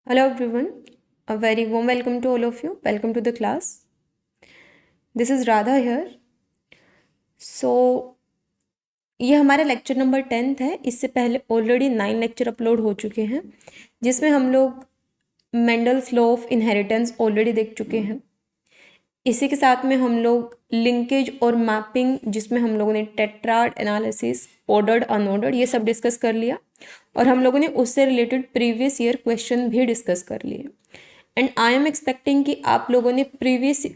Hello everyone, a very warm welcome to all of you. Welcome to the class. This is Radha here. So ये हमारा lecture number 10th है। इससे पहले already 9 lecture upload हो चुके हैं जिसमें हम लोग Mendel's law of inheritance already देख चुके हैं। इसी के साथ में हम लोग लिंकेज और मैपिंग, जिसमें हम लोगों ने टेट्राड एनालिसिस, ऑर्डर्ड अनऑर्डर्ड, ये सब डिस्कस कर लिया और हम लोगों ने उससे रिलेटेड प्रीवियस ईयर क्वेश्चन भी डिस्कस कर लिए। एंड आई एम एक्सपेक्टिंग कि आप लोगों ने प्रीवियस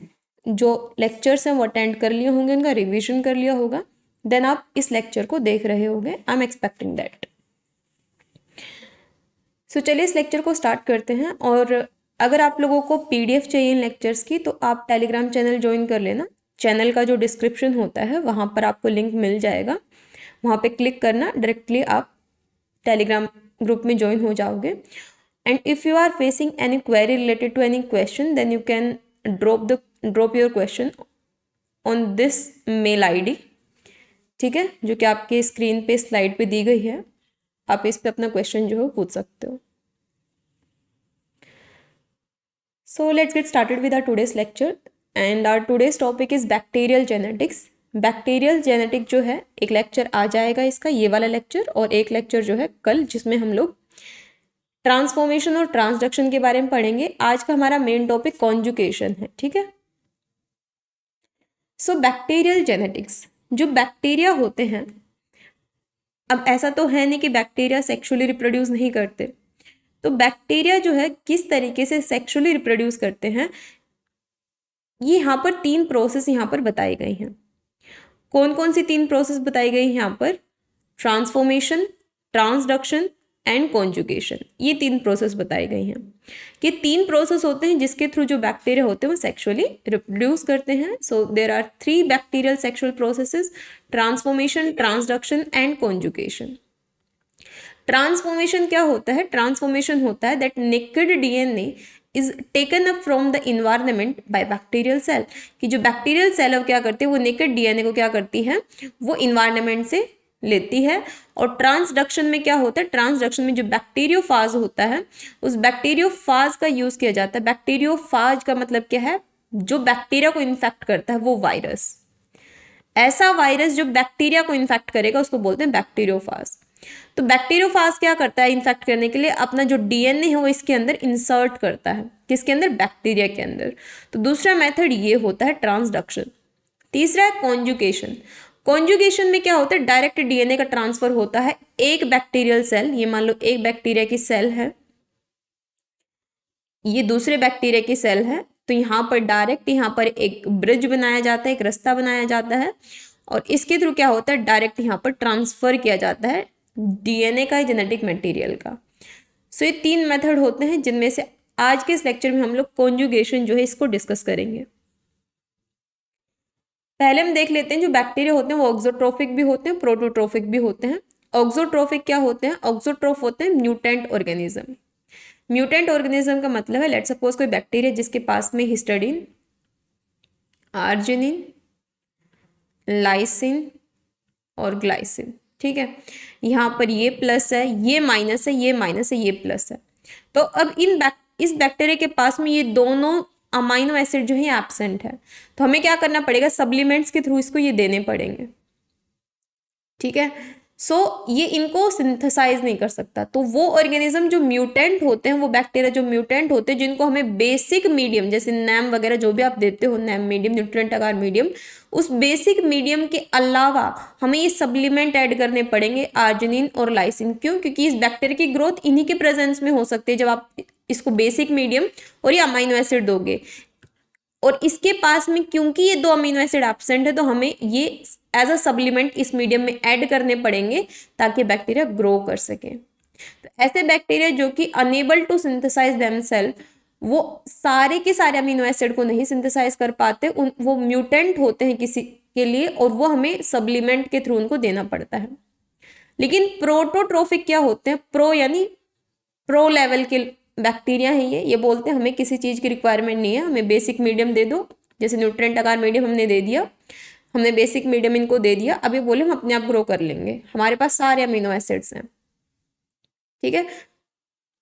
जो लेक्चर्स हैं वो अटेंड कर लिए होंगे, उनका रिवीजन कर लिया होगा, देन आप इस लेक्चर को देख रहे होंगे। I am expecting that. So चलिए इस लेक्चर को स्टार्ट करते हैं। और अगर आप लोगों को पीडीएफ चाहिए इन लेक्चर्स की तो आप टेलीग्राम चैनल ज्वाइन कर लेना। चैनल का जो डिस्क्रिप्शन होता है वहाँ पर आपको लिंक मिल जाएगा, वहाँ पे क्लिक करना, डायरेक्टली आप टेलीग्राम ग्रुप में ज्वाइन हो जाओगे। And if you are facing any query related to any question, then you can drop your question on this mail ID, ठीक है, जो कि आपके स्क्रीन पे स्लाइड पे दी गई है। आप इस पे अपना क्वेश्चन जो है पूछ सकते हो। So let's get started with our today's lecture, and our today's topic is bacterial genetics. Bacterial genetic जो है एक लेक्चर आ जाएगा इसका, ये वाला लेक्चर, और एक लेक्चर जो है कल, जिसमें हम लोग ट्रांसफॉर्मेशन और ट्रांसडक्शन के बारे में पढ़ेंगे। आज का हमारा मेन टॉपिक कॉन्जुगेशन है, ठीक है। सो बैक्टीरियल जेनेटिक्स, जो बैक्टीरिया होते हैं, अब ऐसा तो है नहीं कि बैक्टीरिया सेक्सुअली रिप्रोड्यूस नहीं करते, तो बैक्टीरिया जो है किस तरीके से सेक्सुअली रिप्रोड्यूस करते हैं, ये यहाँ पर 3 प्रोसेस यहाँ पर बताई गई हैं। कौन कौन सी 3 प्रोसेस बताई गई हैं यहाँ पर? Transformation, transduction and conjugation. ये 3 प्रोसेस बताई गई हैं। ये 3 प्रोसेस होते हैं जिसके थ्रू जो बैक्टीरिया होते हैं वो सेक्सुअली रिप्रोड्यूस करते हैं। So there are 3 bacterial sexual processes: transformation, transduction and conjugation. Transformation क्या होता है? ट्रांसफॉर्मेशन होता है that naked DNA is taken up from the environment by bacterial cell, कि जो बैक्टीरियल सेल अब क्या करती है, वो नेकेड डीएनए को क्या करती है, वो इन्वायरमेंट से लेती है। और ट्रांसडक्शन में क्या होता है? ट्रांसडक्शन में जो बैक्टीरियोफाज होता है, उस बैक्टीरियोफाज का यूज किया जाता है। बैक्टीरियोफाज का मतलब क्या है? जो बैक्टीरिया को इन्फेक्ट करता है वो वायरस, ऐसा वायरस जो बैक्टीरिया को इन्फेक्ट करेगा उसको बोलते हैं बैक्टीरियोफाज। तो बैक्टीरियोफाज क्या करता है इन्फेक्ट करने के लिए? अपना जो डीएनए है वो इसके अंदर इंसर्ट करता है। किसके अंदर? बैक्टीरिया के अंदर। तो दूसरा मेथड ये होता है ट्रांसडक्शन। तीसरा है कॉन्जुगेशन। कॉन्जुगेशन में क्या होता है? डायरेक्ट डीएनए का ट्रांसफर होता है। एक बैक्टीरियल सेल, ये मान लो एक बैक्टीरिया की सेल है, ये दूसरे बैक्टीरिया की सेल है, तो यहाँ पर डायरेक्ट यहाँ पर एक ब्रिज बनाया जाता है, एक रास्ता बनाया जाता है, और इसके थ्रू क्या होता है? डायरेक्ट यहाँ पर ट्रांसफर किया जाता है डीएनए का, जेनेटिक मटेरियल का। सो ये 3 मेथड होते हैं जिनमें से आज के इस लेक्चर में हम लोग कॉन्जुगेशन जो है इसको डिस्कस करेंगे। पहले हम देख लेते हैं जो बैक्टीरिया होते हैं वो ऑक्सोट्रोफिक भी होते हैं, प्रोटोट्रोफिक भी होते हैं। ऑक्सोट्रोफिक क्या होते हैं? ऑक्सोट्रोफ होते हैं म्यूटेंट ऑर्गेनिज्म। म्यूटेंट ऑर्गेनिज्म का मतलब है, लेट सपोज कोई बैक्टीरिया जिसके पास में हिस्टडीन, आर्जिनिन, लाइसिन और ग्लाइसिन, ठीक है, यहाँ पर ये प्लस है, ये माइनस है, ये माइनस है, ये प्लस है। तो अब इस बैक्टीरिया के पास में ये दोनों अमाइनो एसिड जो है एब्सेंट है, तो हमें क्या करना पड़ेगा? सप्लीमेंट्स के थ्रू इसको ये देने पड़ेंगे, ठीक है। सो ये इनको सिंथेसाइज नहीं कर सकता। तो वो ऑर्गेनिज्म जो म्यूटेंट होते हैं, वो बैक्टीरिया जो म्यूटेंट होते हैं, जिनको हमें बेसिक मीडियम जैसे नैम वगैरह जो भी आप देते हो, नैम मीडियम, न्यूट्रिएंट अगार मीडियम, उस बेसिक मीडियम के अलावा हमें ये सप्लीमेंट ऐड करने पड़ेंगे, आर्जिनिन और लाइसिन। क्यों? क्योंकि इस बैक्टीरिया की ग्रोथ इन्हीं के प्रेजेंस में हो सकती है जब आप इसको बेसिक मीडियम और ये अमाइनो एसिड दोगे। और इसके पास में क्योंकि ये 2 अमीनो एसिड एब्सेंट है, तो हमें ये एज अ सप्लीमेंट इस मीडियम में ऐड करने पड़ेंगे ताकि बैक्टीरिया ग्रो कर सके। तो ऐसे बैक्टीरिया जो कि अनेबल टू सिंथेसाइज देमसेल्फ, वो सारे के सारे अमीनो एसिड को नहीं सिंथेसाइज कर पाते, वो म्यूटेंट होते हैं किसी के लिए, और वो हमें सप्लीमेंट के थ्रू उनको देना पड़ता है। लेकिन प्रोटोट्रोफिक क्या होते हैं? प्रो यानी प्रो लेवल के बैक्टीरिया है ये बोलते हैं हमें किसी चीज़ की रिक्वायरमेंट नहीं है, हमें बेसिक मीडियम दे दो। जैसे न्यूट्रिएंट अगार मीडियम हमने दे दिया, हमने बेसिक मीडियम इनको दे दिया, अब ये बोले हम अपने आप ग्रो कर लेंगे, हमारे पास सारे अमीनो एसिड्स हैं, ठीक है।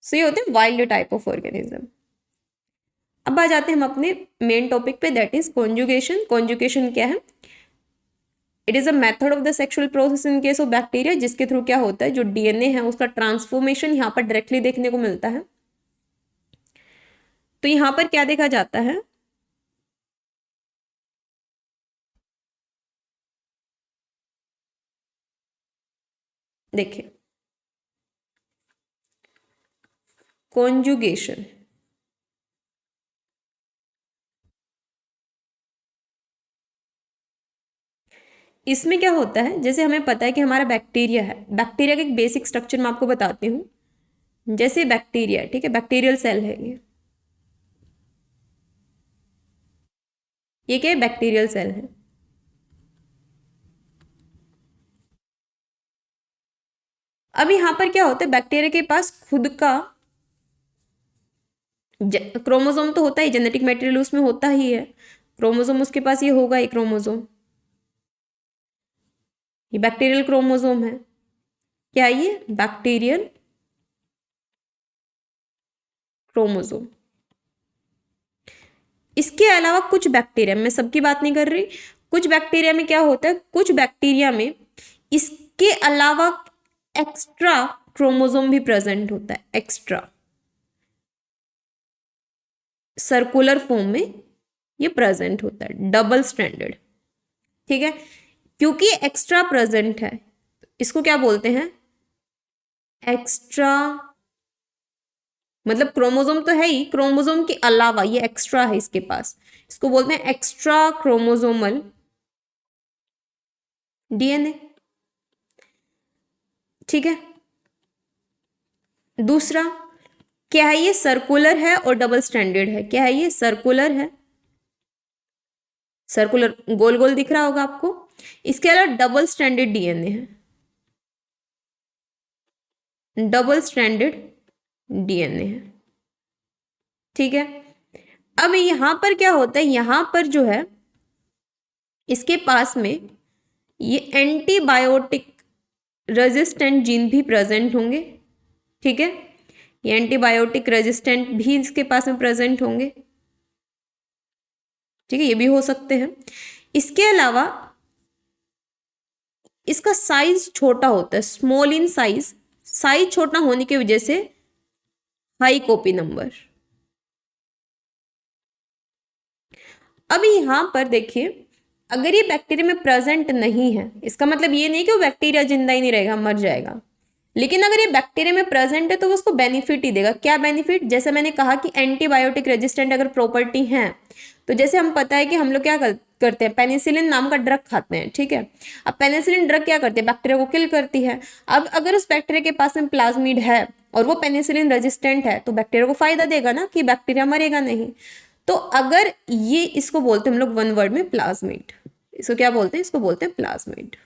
सो ये होते हैं वाइल्ड टाइप ऑफ ऑर्गेनिज्म। अब आ जाते हैं हम अपने मेन टॉपिक पे, दैट इज कॉन्जुगेशन। कॉन्जुगेशन क्या है? It is a method of the sexual process in case of bacteria, जिसके थ्रू क्या होता है, जो डीएनए है उसका ट्रांसफॉर्मेशन यहाँ पर डायरेक्टली देखने को मिलता है। तो यहाँ पर क्या देखा जाता है, देखिए कॉन्जुगेशन, इसमें क्या होता है, जैसे हमें पता है कि हमारा बैक्टीरिया है, बैक्टीरिया का एक बेसिक स्ट्रक्चर मैं आपको बताती हूँ। जैसे बैक्टीरिया, ठीक है, बैक्टीरियल सेल है ये क्या है, बैक्टीरियल सेल है। अब यहाँ पर क्या होता है, बैक्टीरिया के पास खुद का क्रोमोसोम तो होता ही, जेनेटिक मटेरियल उसमें होता ही है, क्रोमोसोम उसके पास ये होगा, एक क्रोमोसोम, ये बैक्टीरियल क्रोमोसोम है। क्या है ये? Bacterial chromosome. इसके अलावा कुछ बैक्टीरिया, मैं सबकी बात नहीं कर रही, कुछ बैक्टीरिया में क्या होता है, कुछ बैक्टीरिया में इसके अलावा एक्स्ट्रा क्रोमोसोम भी प्रेजेंट होता है, एक्स्ट्रा सर्कुलर फॉर्म में ये प्रेजेंट होता है, डबल स्ट्रैंडेड, ठीक है। क्योंकि एक्स्ट्रा प्रेजेंट है, इसको क्या बोलते हैं, एक्स्ट्रा, मतलब क्रोमोसोम तो है ही, क्रोमोसोम के अलावा ये एक्स्ट्रा है इसके पास, इसको बोलते हैं एक्स्ट्रा क्रोमोसोमल डीएनए, ठीक है। दूसरा क्या है, ये सर्कुलर है और डबल स्टैंडर्ड है। क्या है ये? सर्कुलर है, सर्कुलर गोल गोल दिख रहा होगा आपको। इसके अलावा डबल स्टैंडर्ड डीएनए है, डबल स्टैंडर्ड डीएनए है, ठीक है। अब यहां पर क्या होता है, यहां पर जो है इसके पास में ये एंटीबायोटिक रेजिस्टेंट जीन भी प्रेजेंट होंगे, ठीक है। ये एंटीबायोटिक रेजिस्टेंट भी इसके पास में प्रेजेंट होंगे, ठीक है, ये भी हो सकते हैं। इसके अलावा इसका साइज छोटा होता है, स्मॉल इन साइज, साइज छोटा होने की वजह से हाई कॉपी नंबर। अब यहां पर देखिए, अगर ये बैक्टीरिया में प्रेजेंट नहीं है, इसका मतलब ये नहीं कि वो बैक्टीरिया जिंदा ही नहीं रहेगा, मर जाएगा, लेकिन अगर ये बैक्टीरिया में प्रेजेंट है तो वो उसको बेनिफिट ही देगा। क्या बेनिफिट? जैसे मैंने कहा कि एंटीबायोटिक रेजिस्टेंट अगर प्रॉपर्टी है, तो जैसे हम पता है कि हम लोग क्या करते हैं, पेनिसिलिन नाम का ड्रग खाते हैं, ठीक है। अब पेनिसिलिन ड्रग क्या करती है, बैक्टीरिया को किल करती है। अब अगर उस बैक्टीरिया के पास में प्लाज्मिड है और वो पेनिसिलिन रेजिस्टेंट है, तो बैक्टीरिया को फायदा देगा ना, कि बैक्टीरिया मरेगा नहीं। तो अगर ये, इसको बोलते हैं हम लोग वन वर्ड में प्लाज्मिड, इसको क्या बोलते हैं, इसको बोलते हैं प्लाज्मिड।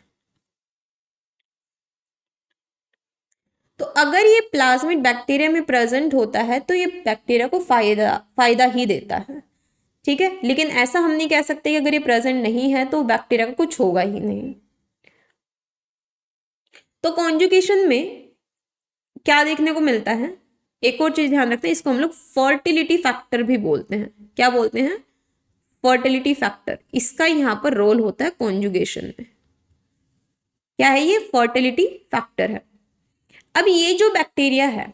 तो अगर ये प्लाज्मिड बैक्टीरिया में प्रेजेंट होता है तो ये बैक्टीरिया को फायदा फायदा ही देता है, ठीक है। लेकिन ऐसा हम नहीं कह सकते कि अगर ये प्रेजेंट नहीं है तो बैक्टीरिया का कुछ होगा ही नहीं। तो कॉन्जुगेशन में क्या देखने को मिलता है, एक और चीज ध्यान रखते हैं, इसको हम लोग फर्टिलिटी फैक्टर भी बोलते हैं। क्या बोलते हैं? Fertility factor. इसका यहाँ पर रोल होता है कॉन्जुगेशन में। क्या है ये? फर्टिलिटी फैक्टर है। अब ये जो बैक्टीरिया है,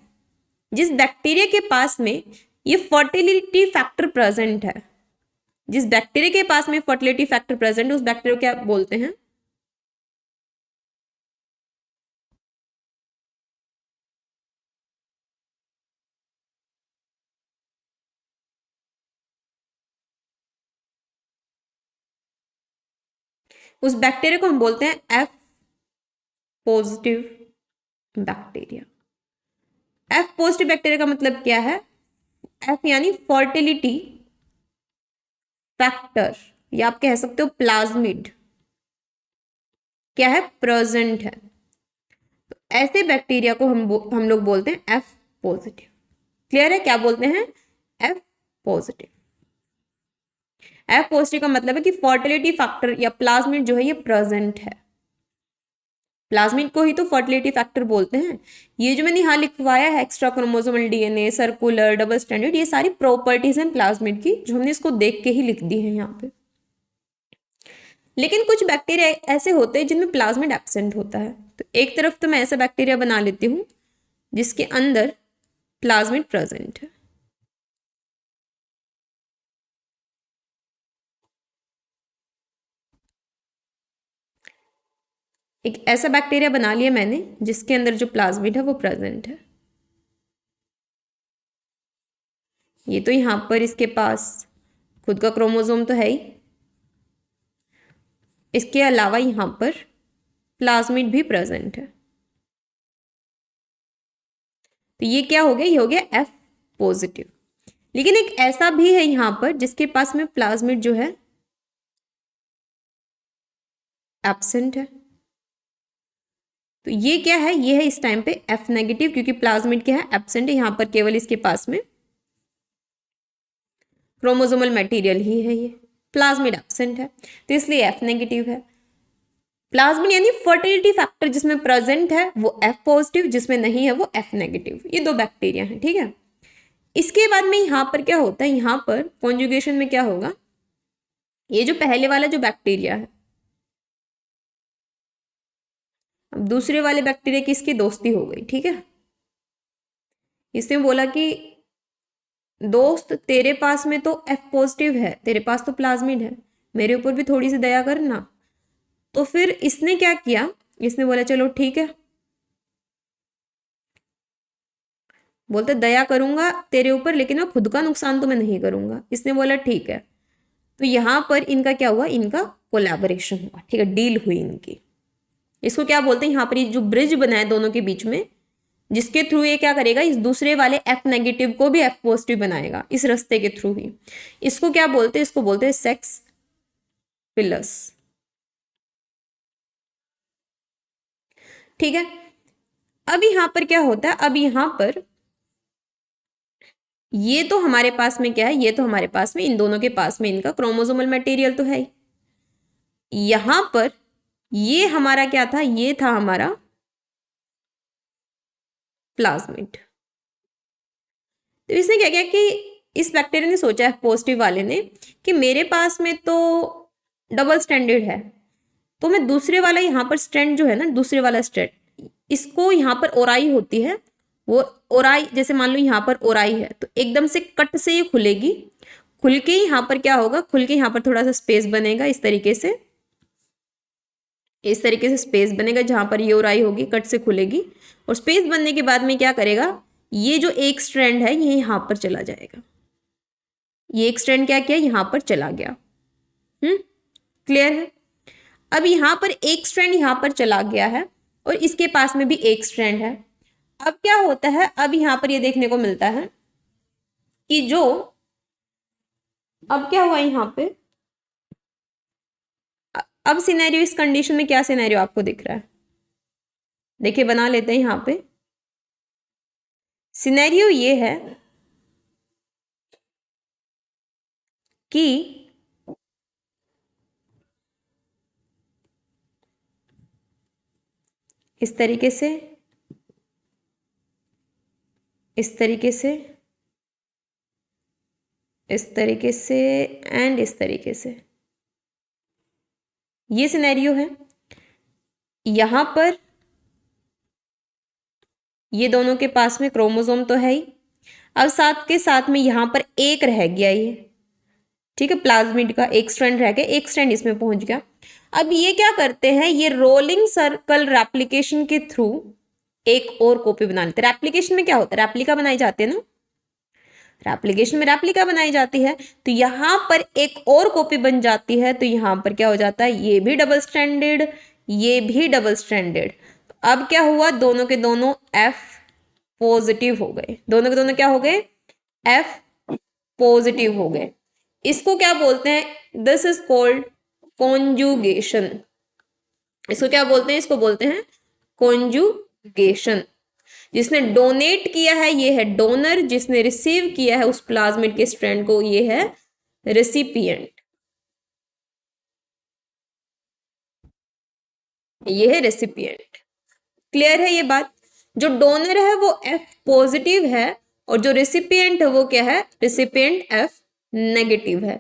जिस बैक्टीरिया के पास में ये फर्टिलिटी फैक्टर प्रेजेंट है, जिस बैक्टीरिया के पास में फर्टिलिटी फैक्टर प्रेजेंट है, उस बैक्टीरिया को क्या बोलते हैं? उस बैक्टीरिया को हम बोलते हैं F positive bacteria. F positive bacteria का मतलब क्या है? एफ यानी फर्टिलिटी फैक्टर, या आप कह सकते हो प्लाज्मिड, क्या है? प्रेजेंट है। तो ऐसे बैक्टीरिया को हम लोग बोलते हैं एफ पॉजिटिव। क्लियर है? क्या बोलते हैं? F positive. एफ पॉजिटिव का मतलब है कि फर्टिलिटी फैक्टर या प्लाज्मिड जो है ये प्रेजेंट है। प्लाज्मिड को ही तो फर्टिलिटी फैक्टर बोलते हैं। ये जो मैंने यहाँ लिखवाया है extra chromosomal DNA, circular, double standard, ये सारी प्रॉपर्टीज हैं प्लाज्मिड की जो हमने इसको देख के ही लिख दी है यहाँ पे। लेकिन कुछ बैक्टीरिया ऐसे होते हैं जिनमें प्लाज्मिड एब्सेंट होता है। तो एक तरफ तो मैं ऐसा बैक्टीरिया बना लेती हूँ जिसके अंदर प्लाज्मिड प्रेजेंट है। एक ऐसा बैक्टीरिया बना लिया मैंने जिसके अंदर जो प्लाज्मिड है वो प्रेजेंट है। ये तो यहाँ पर इसके पास खुद का क्रोमोसोम तो है ही, इसके अलावा यहाँ पर प्लाज्मिड भी प्रेजेंट है। तो ये क्या हो गया, ये हो गया F पॉजिटिव। लेकिन एक ऐसा भी है यहाँ पर जिसके पास में प्लाज्मिड जो है एब्सेंट है। तो ये क्या है, ये है इस टाइम पे F नेगेटिव, क्योंकि प्लाज्मिड क्या है, एब्सेंट है। यहाँ पर केवल इसके पास में क्रोमोसोमल मटेरियल ही है, ये प्लाज्मिड एब्सेंट है, तो इसलिए F नेगेटिव है। प्लाज्मिड यानी फर्टिलिटी फैक्टर जिसमें प्रेजेंट है वो F पॉजिटिव, जिसमें नहीं है वो F नेगेटिव। ये दो बैक्टीरिया हैं, ठीक है। इसके बाद में यहाँ पर क्या होता है, यहाँ पर कॉन्जुगेशन में क्या होगा, ये जो पहले वाला जो बैक्टीरिया है, अब दूसरे वाले बैक्टीरिया की इसकी दोस्ती हो गई, ठीक है। इसने बोला कि दोस्त तेरे पास में तो F पॉजिटिव है, तेरे पास तो प्लाज्मिड है, मेरे ऊपर भी थोड़ी सी दया करना। तो फिर इसने क्या किया, इसने बोला चलो ठीक है, बोलते दया करूंगा तेरे ऊपर लेकिन मैं खुद का नुकसान तो मैं नहीं करूंगा। इसने बोला ठीक है। तो यहां पर इनका क्या हुआ, इनका कोलैबोरेशन हुआ, ठीक है, डील हुई इनकी। इसको क्या बोलते हैं, यहाँ पर ये जो ब्रिज बना है दोनों के बीच में, जिसके थ्रू ये क्या करेगा, इस दूसरे वाले F नेगेटिव को भी F पॉजिटिव बनाएगा, इस रास्ते के थ्रू ही। इसको क्या बोलते हैं, इसको बोलते हैं सेक्स पिलस, ठीक है। अब यहां पर क्या होता है, अब यहां पर ये तो हमारे पास में क्या है, ये तो हमारे पास में इन दोनों के पास में इनका क्रोमोसोमल मटेरियल तो है ही। यहां पर ये हमारा क्या था, ये था हमारा प्लाज्मिड। तो इसने क्या किया कि इस बैक्टीरिया ने सोचा है, पॉजिटिव वाले ने, कि मेरे पास में तो डबल स्टैंडर्ड है, तो मैं दूसरे वाला यहाँ पर स्ट्रैंड जो है ना, दूसरे वाला स्ट्रैंड, इसको यहाँ पर ओराई होती है, वो ओराई जैसे मान लो यहाँ पर ओराई है तो एकदम से कट से ये खुलेगी, खुल के यहाँ पर क्या होगा, खुल के यहाँ पर थोड़ा सा स्पेस बनेगा, इस तरीके से, इस तरीके से स्पेस बनेगा जहां पर ये ओराई होगी, कट से खुलेगी। और स्पेस बनने के बाद में क्या करेगा, ये जो एक स्ट्रैंड है ये यहाँ पर चला जाएगा, ये एक स्ट्रैंड क्या किया, यहाँ पर चला गया। क्लियर है। अब यहाँ पर एक स्ट्रैंड यहाँ पर चला गया है और इसके पास में भी एक स्ट्रैंड है। अब क्या होता है, अब यहाँ पर ये देखने को मिलता है कि जो, अब क्या हुआ यहाँ पे, अब सिनेरियो, इस कंडीशन में क्या सिनेरियो आपको दिख रहा है, देखिए बना लेते हैं। यहाँ पे सिनेरियो ये है कि इस तरीके से, इस तरीके से, इस तरीके से एंड इस तरीके से, ये सिनेरियो है। यहां पर ये दोनों के पास में क्रोमोसोम तो है ही, अब साथ के साथ में यहां पर एक रह गया ये, ठीक है, प्लाज्मिड का एक स्ट्रैंड रह गया, एक स्ट्रैंड इसमें पहुंच गया। अब ये क्या करते हैं, ये रोलिंग सर्कल रेप्लिकेशन के थ्रू एक और कॉपी बना लेते हैं। रेप्लिकेशन में क्या होता है, रेप्लिका बनाई जाती है ना, रेप्लिकेशन में रेप्लिका बनाई जाती है, तो यहां पर एक और कॉपी बन जाती है। तो यहां पर क्या हो जाता है, ये भी डबल स्ट्रैंडेड, ये भी डबल स्ट्रैंडेड। अब क्या हुआ, दोनों के दोनों F पॉजिटिव हो गए, दोनों के दोनों क्या हो गए, F पॉजिटिव हो गए। इसको क्या बोलते हैं, दिस इज कॉल्ड कॉन्जुगेशन। इसको क्या बोलते हैं, इसको बोलते हैं कॉन्जुगेशन। जिसने डोनेट किया है ये है डोनर, जिसने रिसीव किया है उस प्लाज्मिड के स्ट्रैंड को ये है रेसिपिएंट, ये है रेसिपिएंट। क्लियर है ये बात? जो डोनर है वो F पॉजिटिव है और जो रिसिपिएंट है वो क्या है, रिसिपिएंट F नेगेटिव है।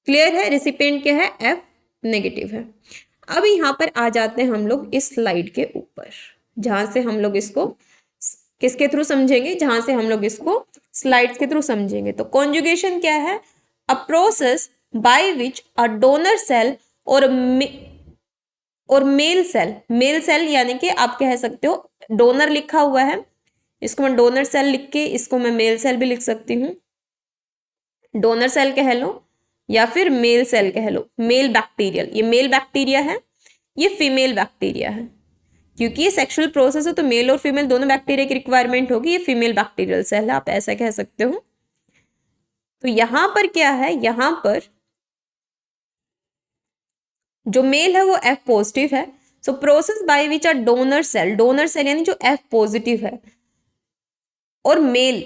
क्लियर है? रिसिपिएंट क्या है, F नेगेटिव है। अब यहाँ पर आ जाते हैं हम लोग इस स्लाइड के ऊपर, जहां से हम लोग इसको किसके थ्रू समझेंगे, जहां से हम लोग इसको स्लाइड्स के थ्रू समझेंगे। तो कॉन्जुगेशन क्या है, a process by which a donor cell और मेल सेल यानी कि आप कह सकते हो डोनर लिखा हुआ है, इसको मैं डोनर सेल लिख के इसको मैं मेल सेल भी लिख सकती हूँ। डोनर सेल कह लो या फिर मेल सेल कह लो। मेल बैक्टीरियल, ये मेल बैक्टीरिया है, ये फीमेल बैक्टीरिया है। क्योंकि ये सेक्सुअल प्रोसेस है तो मेल और फीमेल दोनों बैक्टीरिया की रिक्वायरमेंट होगी। ये फीमेल बैक्टीरियल सेल है, आप ऐसा कह सकते हो। तो यहां पर क्या है, यहां पर जो मेल है वो F पॉजिटिव है। So process by which a donor cell यानी जो F पॉजिटिव है और मेल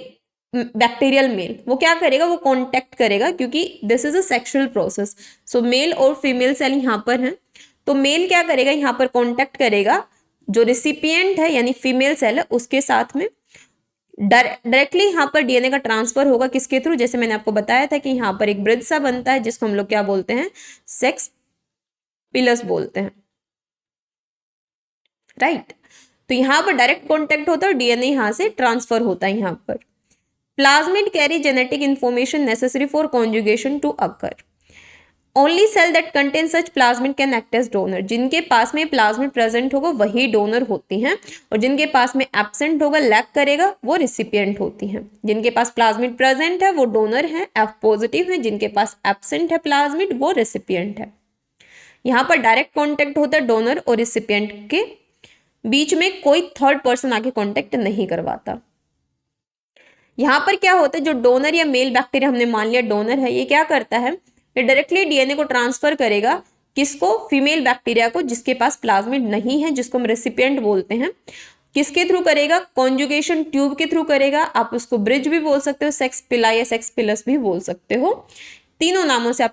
बैक्टीरियल मेल वो क्या करेगा, वो कांटेक्ट करेगा, क्योंकि this is a sexual process. So male और फीमेल सेल यहाँ पर हैं, तो मेल क्या करेगा, यहाँ पर कांटेक्ट करेगा जो रिसिपिएंट है यानी फीमेल सेल है उसके साथ में। डायरेक्टली यहाँ पर डीएनए का ट्रांसफर होगा किसके थ्रू, जैसे मैंने आपको बताया था कि यहाँ पर एक ब्रिज सा बनता है जिसको हम लोग क्या बोलते हैं, सेक्स पिलस बोलते हैं, राइट। तो यहाँ पर डायरेक्ट कॉन्टेक्ट होता है और डीएनए यहाँ से ट्रांसफर होता है यहाँ पर। Plasmid carry genetic information necessary for conjugation to occur. Only cell that contain such plasmid can act as donor. जिनके पास में प्लाज्मिड प्रेजेंट होगा वही डोनर होती हैं, और जिनके पास में एब्सेंट होगा, लैक करेगा, वो रिसिपिएंट होती हैं। जिनके पास प्लाज्मिड प्रेजेंट है वो डोनर है, F पॉजिटिव है। जिनके पास एब्सेंट है प्लाज्मिड वो रिसिपिएंट है। यहाँ पर डायरेक्ट कॉन्टेक्ट होता है डोनर और रिसिपिएंट के बीच में, कोई थर्ड पर्सन आके कॉन्टेक्ट नहीं करवाता। यहाँ पर क्या होता है, जो डोनर या मेल बैक्टीरिया हमने मान लिया डोनर है, ये क्या करता है, ये डायरेक्टली डीएनए को ट्रांसफर करेगा किसको, फीमेल बैक्टीरिया को, जिसके पास प्लाज्मिड नहीं है, जिसको हम रेसिपिएंट बोलते हैं। किसके थ्रू करेगा, कॉन्जुगेशन ट्यूब के थ्रू करेगा। आप उसको ब्रिज भी बोल सकते हो, सेक्स पिला या सेक्स पिलस भी बोल सकते हो। तीनों नामों से आप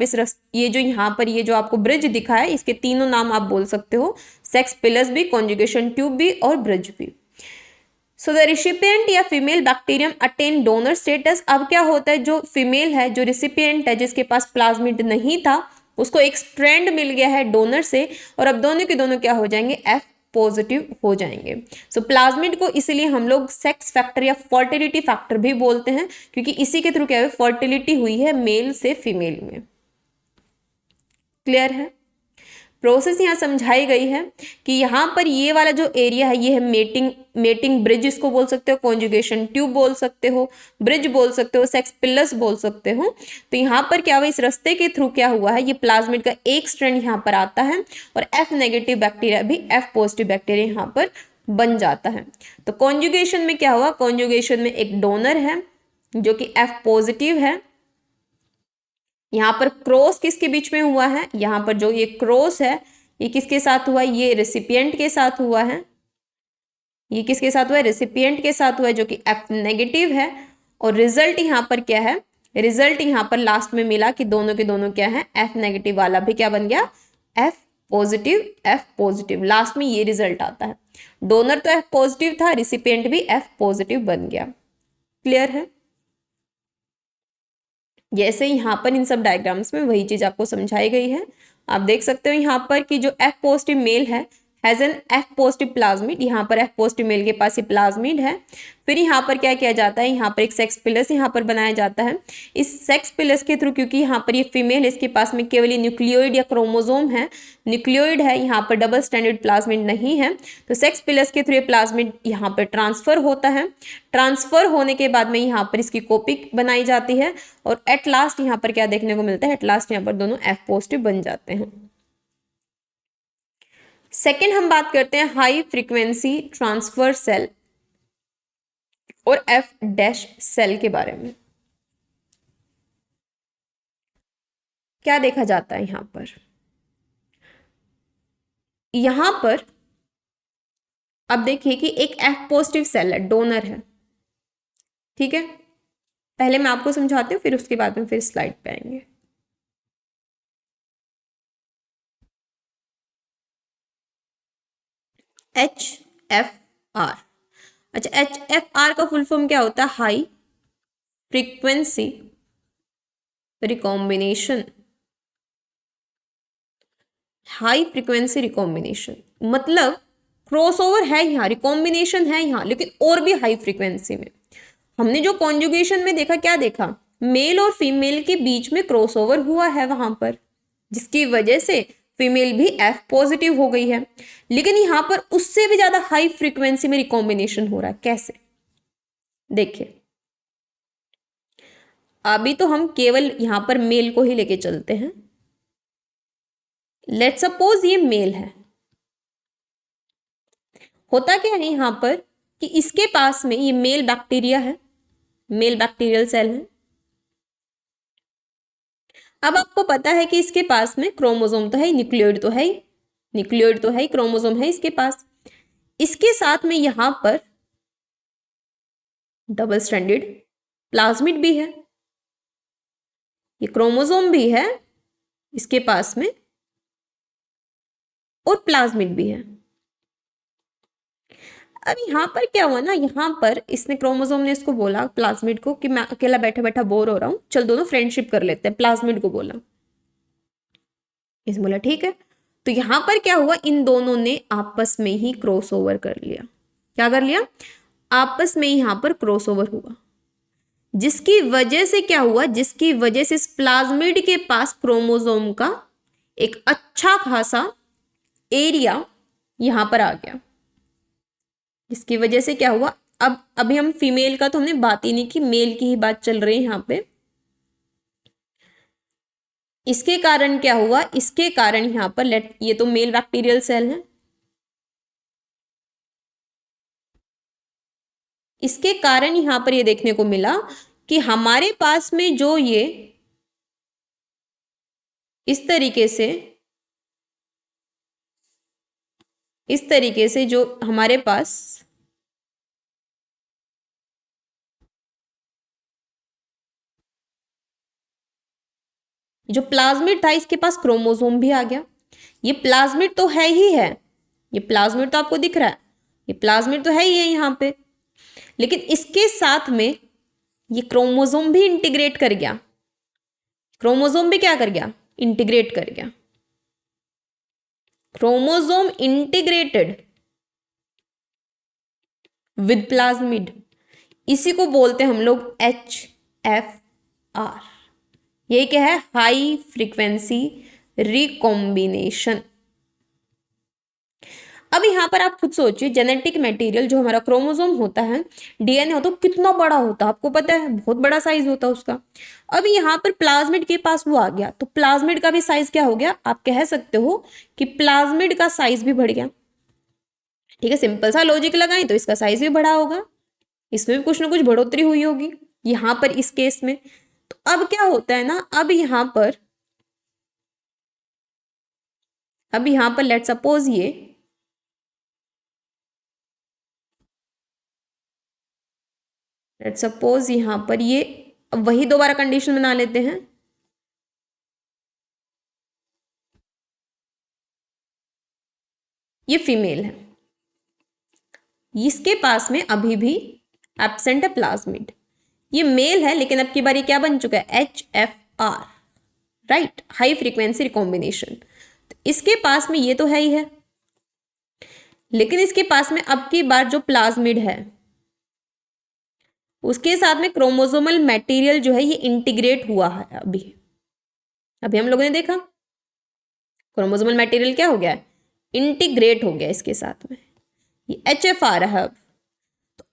ये जो यहाँ पर ये जो आपको ब्रिज दिखा है इसके तीनों नाम आप बोल सकते हो, सेक्स पिलस भी, कॉन्जुगेशन ट्यूब भी और ब्रिज भी। सो द रिसिपिएंट या female bacterium attain donor status. अब क्या होता है, जो फीमेल है, जो रिसिपिएंट है, जिसके पास प्लाज्मिड नहीं था, उसको एक स्ट्रैंड मिल गया है डोनर से, और अब दोनों के दोनों क्या हो जाएंगे, F पॉजिटिव हो जाएंगे। सो प्लाज्मिड को इसीलिए हम लोग सेक्स फैक्टर या फर्टिलिटी फैक्टर भी बोलते हैं, क्योंकि इसी के थ्रू क्या है, फर्टिलिटी हुई है मेल से फीमेल में। क्लियर है? प्रोसेस यहाँ समझाई गई है कि यहाँ पर ये वाला जो एरिया है ये है मेटिंग ब्रिज इसको बोल सकते हो, कॉन्जुगेशन ट्यूब बोल सकते हो, ब्रिज बोल सकते हो, सेक्स पिलस बोल सकते हो। तो यहाँ पर क्या हुआ, इस रास्ते के थ्रू क्या हुआ है, ये प्लाज्मिड का एक स्ट्रैंड यहाँ पर आता है और F नेगेटिव बैक्टीरिया भी F पॉजिटिव बैक्टीरिया यहाँ पर बन जाता है। तो कॉन्जुगेशन में क्या हुआ, कॉन्जुगेशन में एक डोनर है जो कि F पॉजिटिव है। यहाँ पर क्रॉस किसके बीच में हुआ है, यहाँ पर जो ये क्रॉस है ये किसके साथ हुआ है, ये रेसिपिएंट के साथ हुआ है। ये किसके साथ हुआ है, रेसिपिएंट के साथ हुआ है, जो कि F नेगेटिव है। और रिजल्ट यहाँ पर क्या है, रिजल्ट यहाँ पर लास्ट में मिला कि दोनों के दोनों क्या है, F नेगेटिव वाला भी क्या बन गया, F positive, F positive, last में ये रिजल्ट आता है। डोनर तो F पॉजिटिव था, रिसिपिएंट भी F पॉजिटिव बन गया। क्लियर है? जैसे यहाँ पर इन सब डायग्राम्स में वही चीज आपको समझाई गई है। आप देख सकते हो यहाँ पर कि जो F पॉजिटिव मेल है has an F positive plasmid, यहाँ पर F पॉजिटिव मेल के पास ये प्लाज्मिड है। फिर यहाँ पर क्या किया जाता है, यहाँ पर एक सेक्स पिलस यहाँ पर बनाया जाता है। इस सेक्स पिलस के थ्रू, क्योंकि यहाँ पर ये फीमेल, इसके पास में केवल ये न्यूक्लियोइड या क्रोमोजोम है, न्यूक्लियोइड है, यहाँ पर डबल स्टैंडर्ड प्लाज्मिड नहीं है। तो सेक्स पिलस के थ्रू ये प्लाज्मिड यहाँ पर ट्रांसफर होता है। ट्रांसफर होने के बाद में यहाँ पर इसकी कॉपी बनाई जाती है और एट लास्ट यहाँ पर क्या देखने को मिलता है, एट लास्ट यहाँ पर दोनों F पॉजिटिव बन जाते हैं। सेकेंड हम बात करते हैं हाई फ्रीक्वेंसी ट्रांसफर सेल और F डैश सेल के बारे में। क्या देखा जाता है यहां पर अब देखिए कि एक F पॉजिटिव सेल है, डोनर है, ठीक है। पहले मैं आपको समझाती हूँ फिर उसके बाद में फिर स्लाइड पे आएंगे। HF R. अच्छा, HFR का फुल फॉर्म क्या होता है? High frequency recombination. High frequency recombination मतलब क्रॉसओवर है यहाँ, रिकॉम्बिनेशन है यहाँ, लेकिन और भी हाई फ्रीक्वेंसी में। हमने जो कॉन्जुगेशन में देखा, क्या देखा? मेल और फीमेल के बीच में क्रॉसओवर हुआ है वहां पर, जिसकी वजह से फीमेल भी F पॉजिटिव हो गई है। लेकिन यहां पर उससे भी ज्यादा हाई फ्रीक्वेंसी में रिकॉम्बिनेशन हो रहा है। कैसे? देखिए, अभी तो हम केवल यहां पर मेल को ही लेके चलते हैं। लेट सपोज ये मेल है। होता क्या है यहां पर कि इसके पास में ये मेल बैक्टीरिया है, मेल बैक्टीरियल सेल है। अब आपको पता है कि इसके पास में क्रोमोसोम तो है, न्यूक्लियोइड तो है, न्यूक्लियोइड तो है, क्रोमोसोम है इसके पास। इसके साथ में यहां पर डबल स्ट्रैंडेड प्लाज्मिड भी है, ये क्रोमोसोम भी है इसके पास में और प्लाज्मिड भी है। अब यहां पर क्या हुआ ना, यहां पर इसने क्रोमोसोम ने इसको बोला प्लाज्मिड को कि मैं अकेला बैठा बैठा बोर हो रहा हूं, चल दोनों फ्रेंडशिप कर लेते हैं। प्लाज्मिड को बोला, इस बोला ठीक है। तो यहां पर क्या हुआ, इन दोनों ने आपस में ही क्रॉसओवर कर लिया। क्या कर लिया? आपस में यहां पर क्रॉसओवर हुआ, जिसकी वजह से क्या हुआ, जिसकी वजह से इस प्लाज्मिड के पास क्रोमोसोम का एक अच्छा खासा एरिया यहां पर आ गया। जिसकी वजह से क्या हुआ, अब अभी हम फीमेल का तो हमने बात ही नहीं की, मेल की ही बात चल रही है यहां पे। इसके कारण क्या हुआ, इसके कारण यहां पर लेट, ये तो मेल बैक्टीरियल सेल है, इसके कारण यहां पर ये देखने को मिला कि हमारे पास में जो ये इस तरीके से, इस तरीके से जो हमारे पास जो प्लाज्मिड था, इसके पास क्रोमोसोम भी आ गया। ये प्लाज्मिड तो है ही है, ये प्लाज्मिड तो आपको दिख रहा है, ये प्लाज्मिड तो है ही है यहां पे, लेकिन इसके साथ में ये क्रोमोसोम भी इंटीग्रेट कर गया। क्रोमोसोम भी क्या कर गया? इंटीग्रेट कर गया। क्रोमोसोम इंटीग्रेटेड विद प्लाज्मिड, इसी को बोलते हैं हम लोग HFR। ये क्या है? High frequency recombination. अब यहां पर आप खुद सोचिए, जेनेटिक मटेरियल जो हमारा क्रोमोसोम होता है, DNA होता है, कितना बड़ा होता है आपको पता है, बहुत बड़ा साइज होता है उसका। अब यहां पर प्लाज्मिड के पास वो आ गया, तो प्लाज्मिड का भी साइज क्या हो गया? आप कह सकते हो कि प्लाज्मिड का साइज भी बढ़ गया। ठीक है, सिंपल सा लॉजिक लगाएं तो इसका साइज भी बढ़ा होगा, इसमें भी कुछ ना कुछ बढ़ोतरी हुई होगी यहां पर इस केस में। तो अब क्या होता है ना, अब यहां पर लेट सपोज यहां पर ये, अब वही दोबारा कंडीशन बना लेते हैं। ये फीमेल है, इसके पास में अभी भी एब्सेंट है प्लाज्मिड। ये मेल है, लेकिन अब की बार ये क्या बन चुका है? HFR, right, high frequency recombination. तो इसके पास में ये तो है ही है, लेकिन इसके पास में अब की बार जो प्लाज्मिड है उसके साथ में क्रोमोसोमल मटेरियल जो है ये इंटीग्रेट हुआ है। अभी अभी हम लोगों ने देखा क्रोमोसोमल मटेरियल क्या हो गया है? इंटीग्रेट हो गया इसके साथ में, ये HFR है।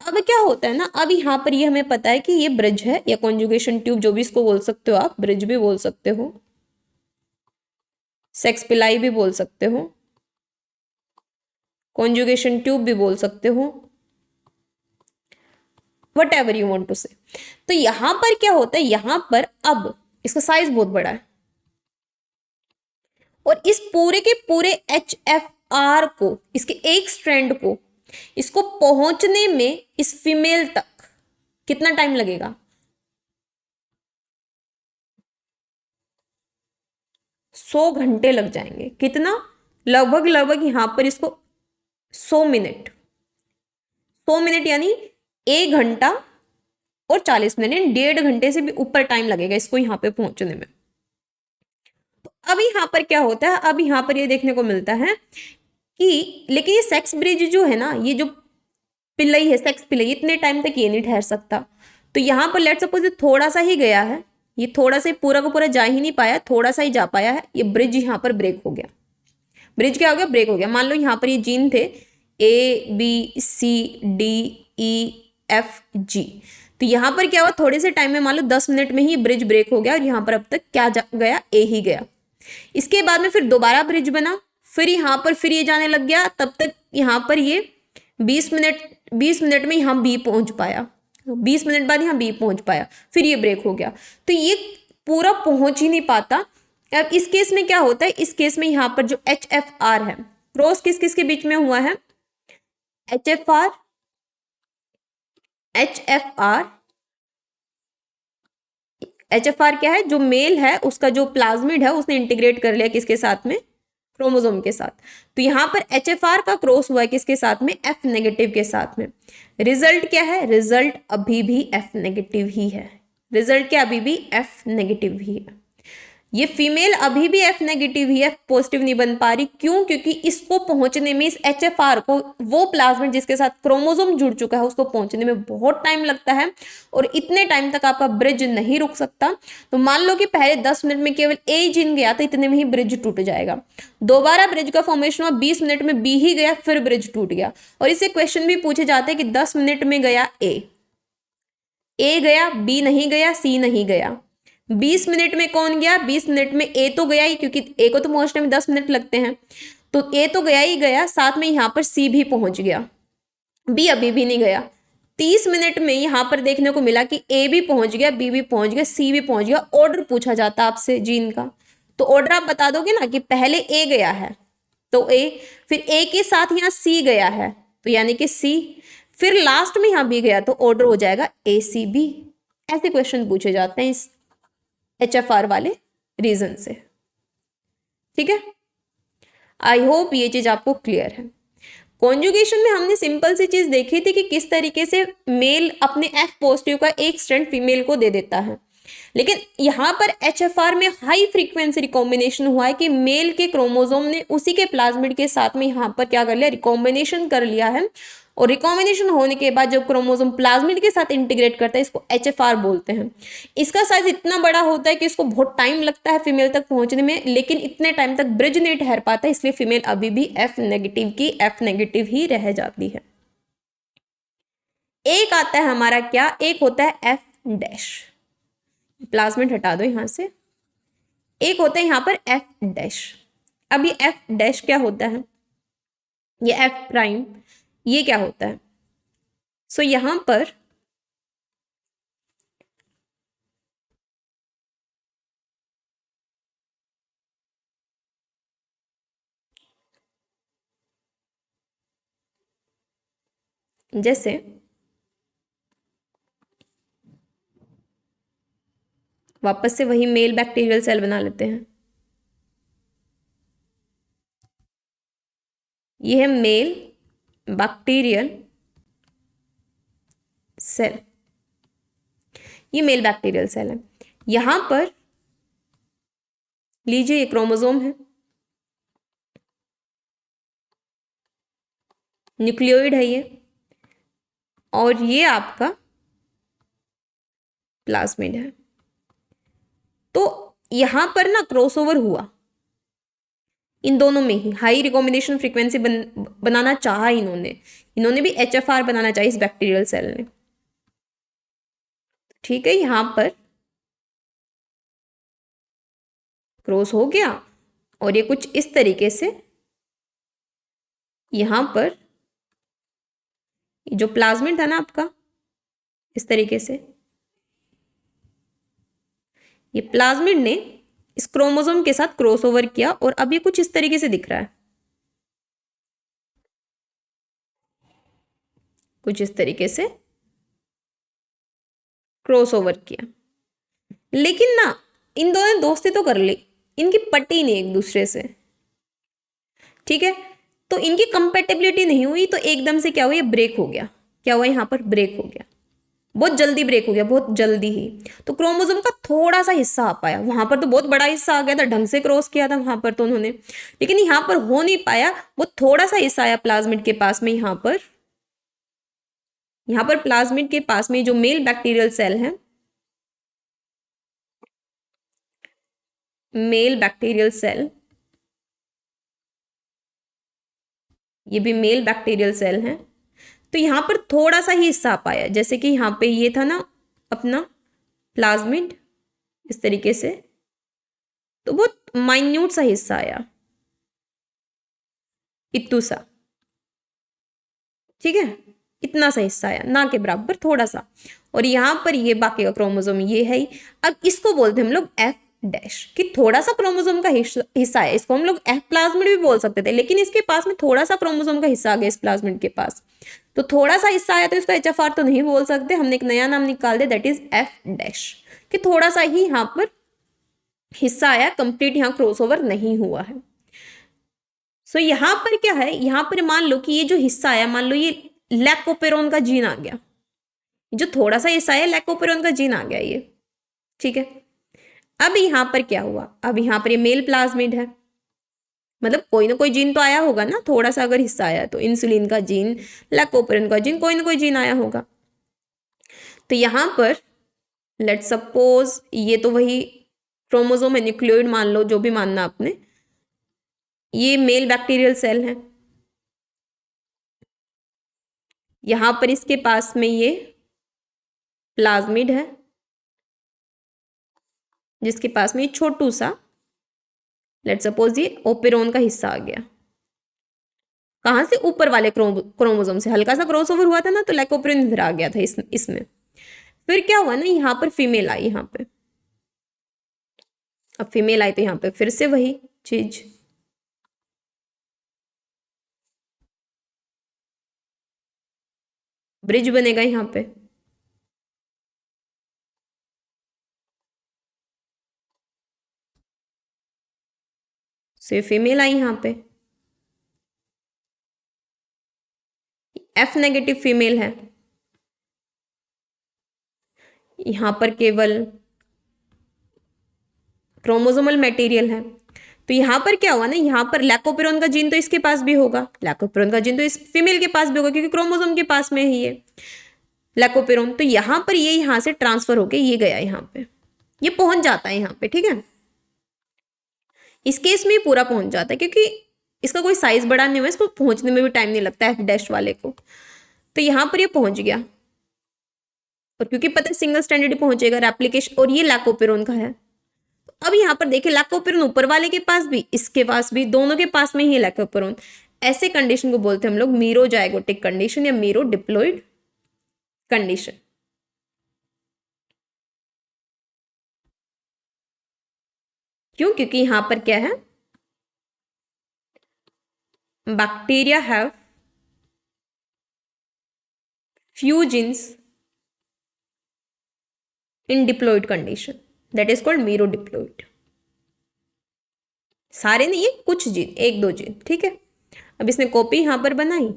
अब क्या होता है ना, अब यहाँ पर ये हमें पता है कि ये ब्रिज है या कॉन्जुगेशन ट्यूब, जो भी इसको बोल सकते हो आप, ब्रिज भी बोल सकते हो, सेक्स पिलाई भी बोल सकते हो, कॉन्जुगेशन ट्यूब भी बोल सकते हो, whatever you want to say. तो यहां पर क्या होता है, यहां पर अब इसका साइज बहुत बड़ा है, और इस पूरे के पूरे HFR को, इसके एक स्ट्रैंड को, इसको पहुंचने में इस फीमेल तक कितना टाइम लगेगा? 100 घंटे लग जाएंगे। कितना? लगभग लगभग यहां पर इसको 100 मिनट, 100 मिनट यानी 1 घंटा और 40 मिनट, यानी 1.5 घंटे से भी ऊपर टाइम लगेगा इसको यहाँ पे पहुंचने में। तो अब यहाँ पर क्या होता है, अब यहाँ पर ये देखने को मिलता है कि लेकिन ये सेक्स ब्रिज जो है ना, ये जो पिल्लई है, सेक्स पिल्लई, इतने टाइम तक ये नहीं ठहर सकता। तो यहाँ पर लेट सपोज थोड़ा सा ही गया है, ये थोड़ा सा पूरा का पूरा जा ही नहीं पाया, थोड़ा सा ही जा पाया है, ये ब्रिज यहाँ पर ब्रेक हो गया। ब्रिज क्या हो गया, ब्रेक हो गया। मान लो यहाँ पर ये जीन थे ABCDEFG, तो यहाँ पर क्या हुआ, थोड़े से टाइम में मान लो 10 मिनट में ही ब्रिज ब्रेक हो गया और यहाँ पर अब तक क्या गया, ए ही गया। इसके बाद में फिर दोबारा ब्रिज बना, फिर यहाँ पर फिर ये जाने लग गया, तब तक यहाँ पर ये 20 मिनट में यहाँ बी पहुंच पाया, 20 मिनट बाद यहाँ बी पहुंच पाया, फिर ये ब्रेक हो गया। तो ये पूरा पहुंच ही नहीं पाता। अब इस केस में क्या होता है, इस केस में यहाँ पर जो HFR है, क्रॉस किस किस के बीच में हुआ है, HFR क्या है, जो मेल है उसका जो प्लाज्मिड है उसने इंटीग्रेट कर लिया किसके साथ में, क्रोमोसोम के साथ। तो यहाँ पर HFR का क्रॉस हुआ है किसके साथ में, F नेगेटिव के साथ में। रिजल्ट क्या है, रिजल्ट अभी भी F नेगेटिव ही है, रिजल्ट क्या अभी भी F नेगेटिव ही है। ये फीमेल अभी भी F नेगेटिव ही है, पॉजिटिव नहीं बन पा रही। क्यों, क्योंकि इसको पहुंचने में, इस HFR को, वो प्लाज्मिड जिसके साथ क्रोमोसोम जुड़ चुका है उसको पहुंचने में बहुत टाइम लगता है और इतने टाइम तक आपका ब्रिज नहीं रुक सकता। तो मान लो कि पहले 10 मिनट में केवल A जीन गया तो इतने में ही ब्रिज टूट जाएगा। दोबारा ब्रिज का फॉर्मेशन हुआ, 20 मिनट में B ही गया, फिर ब्रिज टूट गया। और इससे क्वेश्चन भी पूछे जाते हैं कि 10 मिनट में गया A गया, B नहीं गया, C नहीं गया। 20 मिनट में कौन गया, 20 मिनट में A तो गया ही, क्योंकि A को तो पहुंचने में 10 मिनट लगते हैं, तो A तो गया ही गया, साथ में यहाँ पर C भी पहुंच गया, B अभी भी नहीं गया। 30 मिनट में यहाँ पर देखने को मिला कि A भी पहुंच गया, B भी पहुंच गया, C भी पहुंच गया। ऑर्डर पूछा जाता आपसे जीन का, तो ऑर्डर आप बता दोगे ना कि पहले A गया है तो A, फिर A के साथ यहाँ C गया है तो यानी कि C, फिर लास्ट में यहाँ B गया तो ऑर्डर हो जाएगा ACB। ऐसे क्वेश्चन पूछे जाते हैं इस HFR वाले रीजन से। ठीक है, आई होप ये चीज आपको क्लियर है। कॉन्जुगेशन में हमने सिंपल सी चीज देखी थी कि किस तरीके से मेल अपने F पॉजिटिव का एक स्ट्रैंड फीमेल को दे देता है, लेकिन यहाँ पर HFR में हाई फ्रीक्वेंसी रिकॉम्बिनेशन हुआ है कि मेल के क्रोमोसोम ने उसी के प्लाज्मिड के साथ में यहाँ पर क्या कर लिया, रिकॉम्बिनेशन कर लिया है। और रिकॉम्बिनेशन होने के बाद जब क्रोमोसोम प्लाज्मिड के साथ इंटीग्रेट करता है, इसको HFR बोलते हैं। इसका साइज इतना बड़ा होता है कि इसको बहुत टाइम लगता है फीमेल तक पहुंचने में, लेकिन इतने टाइम तक ब्रिज नहीं ठहर पाता, इसलिए फीमेल अभी भी F नेगेटिव ही रह जाती है। एक आता है हमारा क्या, एक होता है F', प्लाज्मिड हटा दो यहां से, एक होता है यहां पर F'। अब ये F' क्या होता है, ये F', ये क्या होता है, सो यहां पर जैसे वापस से वही मेल बैक्टीरियल सेल बना लेते हैं, ये है मेल बैक्टीरियल सेल, ये मेल बैक्टीरियल सेल है। यहां पर लीजिए ये क्रोमोसोम है, न्यूक्लियोइड है ये, और ये आपका प्लाज्मिड है। तो यहां पर ना क्रॉसओवर हुआ इन दोनों में ही, हाई रिकॉम्बिनेशन फ्रीक्वेंसी बनाना चाहा इन्होंने भी HFR बनाना चाहिए इस बैक्टीरियल सेल ने। ठीक है, यहां पर क्रॉस हो गया और ये कुछ इस तरीके से यहां पर जो प्लाज्मिड था ना आपका, इस तरीके से ये प्लाज्मिड ने इस क्रोमोसोम के साथ क्रॉसओवर किया और अब ये कुछ इस तरीके से दिख रहा है, कुछ इस तरीके से क्रॉसओवर किया। लेकिन ना इन दोनों ने दोस्ती तो कर ली, इनकी पट्टी नहीं एक दूसरे से। ठीक है, तो इनकी कंपेटेबिलिटी नहीं हुई, तो एकदम से क्या हुआ, ये ब्रेक हो गया। क्या हुआ, यहाँ पर ब्रेक हो गया, बहुत जल्दी ब्रेक हो गया, बहुत जल्दी ही। तो क्रोमोसोम का थोड़ा सा हिस्सा आ पाया, वहां पर तो बहुत बड़ा हिस्सा आ गया था, ढंग से क्रॉस किया था वहां पर तो उन्होंने, लेकिन यहाँ पर हो नहीं पाया, वो थोड़ा सा हिस्सा आया प्लाज्मिड के पास में। यहाँ पर प्लाज्मिड के पास में जो मेल बैक्टीरियल सेल है, मेल बैक्टीरियल सेल, ये भी मेल बैक्टीरियल सेल है, तो यहाँ पर थोड़ा सा ही हिस्सा आ पाया, जैसे कि यहाँ पे ये था ना अपना प्लाज्मिड, इस तरीके से, तो बहुत माइन्यूट सा हिस्सा आया, इतू सा, ठीक है, इतना सा हिस्सा आया, ना के बराबर, थोड़ा सा। और यहाँ पर ये बाकी का क्रोमोसोम ये है ही। अब इसको बोलते हैं हम लोग एफ डैश, कि थोड़ा सा क्रोमोसोम का हिस्सा है, इसको हम लोग एफ प्लाज्मिड भी बोल सकते थे, लेकिन इसके पास में थोड़ा सा क्रोमोसोम का हिस्सा आ गया इस प्लाज्मिड के पास, तो थोड़ा सा हिस्सा आया, तो इसको एचएफआर तो नहीं बोल सकते, हमने एक नया नाम निकाल दिया, दैट इज एफ डैश, कि थोड़ा सा ही यहाँ पर हिस्सा आया, कंप्लीट यहाँ क्रॉसओवर नहीं हुआ है। सो यहाँ पर क्या है, यहाँ पर मान लो कि ये जो हिस्सा आया, मान लो ये लैकोपेरोन का जीन आ गया, जो थोड़ा सा हिस्सा है लैकोपेरोन का जीन आ गया ये, ठीक है। अब यहाँ पर क्या हुआ, अब यहाँ पर ये मेल प्लाज्मिड है, मतलब कोई ना कोई जीन तो आया होगा ना, थोड़ा सा अगर हिस्सा आया तो इंसुलिन का जीन, लैकोपेरोन का जीन, कोई ना कोई जीन आया होगा। तो यहाँ पर लेट सपोज ये तो वही क्रोमोसोम है, न्यूक्लियोइड मान लो, जो भी मानना आपने, ये मेल बैक्टीरियल सेल है, यहां पर इसके पास में ये प्लाज्मिड है, जिसके पास में ये छोटू सा, लेट सपोज ये ओपेरोन का हिस्सा आ गया, कहां से, ऊपर वाले क्रोमोसोम से हल्का सा क्रॉसओवर हुआ था ना, तो लैकोपेरोन इधर आ गया था इसमें। फिर क्या हुआ ना, यहाँ पर फीमेल आई, यहाँ पे अब फीमेल आई तो यहाँ पे फिर से वही चीज, ब्रिज बनेगा यहाँ पे, से फीमेल आई यहाँ पे, एफ नेगेटिव फीमेल है, यहाँ पर केवल क्रोमोसोमल मटेरियल है। तो यहाँ पर क्या हुआ ना, यहाँ पर लैकोपेरोन का जीन तो इसके पास भी होगा, लैकोपेरोन का जीन तो इस फीमेल के पास भी होगा, क्योंकि क्रोमोसोम के पास में ही है लैकोपेरोन। तो यहाँ पर ये यहाँ से ट्रांसफर होके ये गया, यहाँ पे ये पहुंच जाता है यहाँ पे, ठीक है। इस केस में पूरा पहुंच जाता है, क्योंकि इसका कोई साइज बड़ा नहीं हुआ, इसको पहुंचने में भी टाइम नहीं लगता एफ डैश वाले को। तो यहाँ पर ये पहुंच गया, और क्योंकि पता है सिंगल स्टैंडर्ड पहुंचेगा रेप्लिकेशन, और ये लैकोपेरोन का है। अब यहाँ पर देखिए लैकोपेरोन ऊपर वाले के पास भी, इसके पास भी, दोनों के पास में ही लैकोपेरोन। ऐसे कंडीशन को बोलते हैं हम लोग मीरोजाइगोटिक कंडीशन या मीरो डिप्लॉइड कंडीशन। क्यों, क्योंकि यहां पर क्या है, bacteria have few genes in diploid condition, that is called मीरोडिप्लॉइड। सारे नहीं है, कुछ जीन, एक दो जीन, ठीक है। अब इसने कॉपी यहां पर बनाई,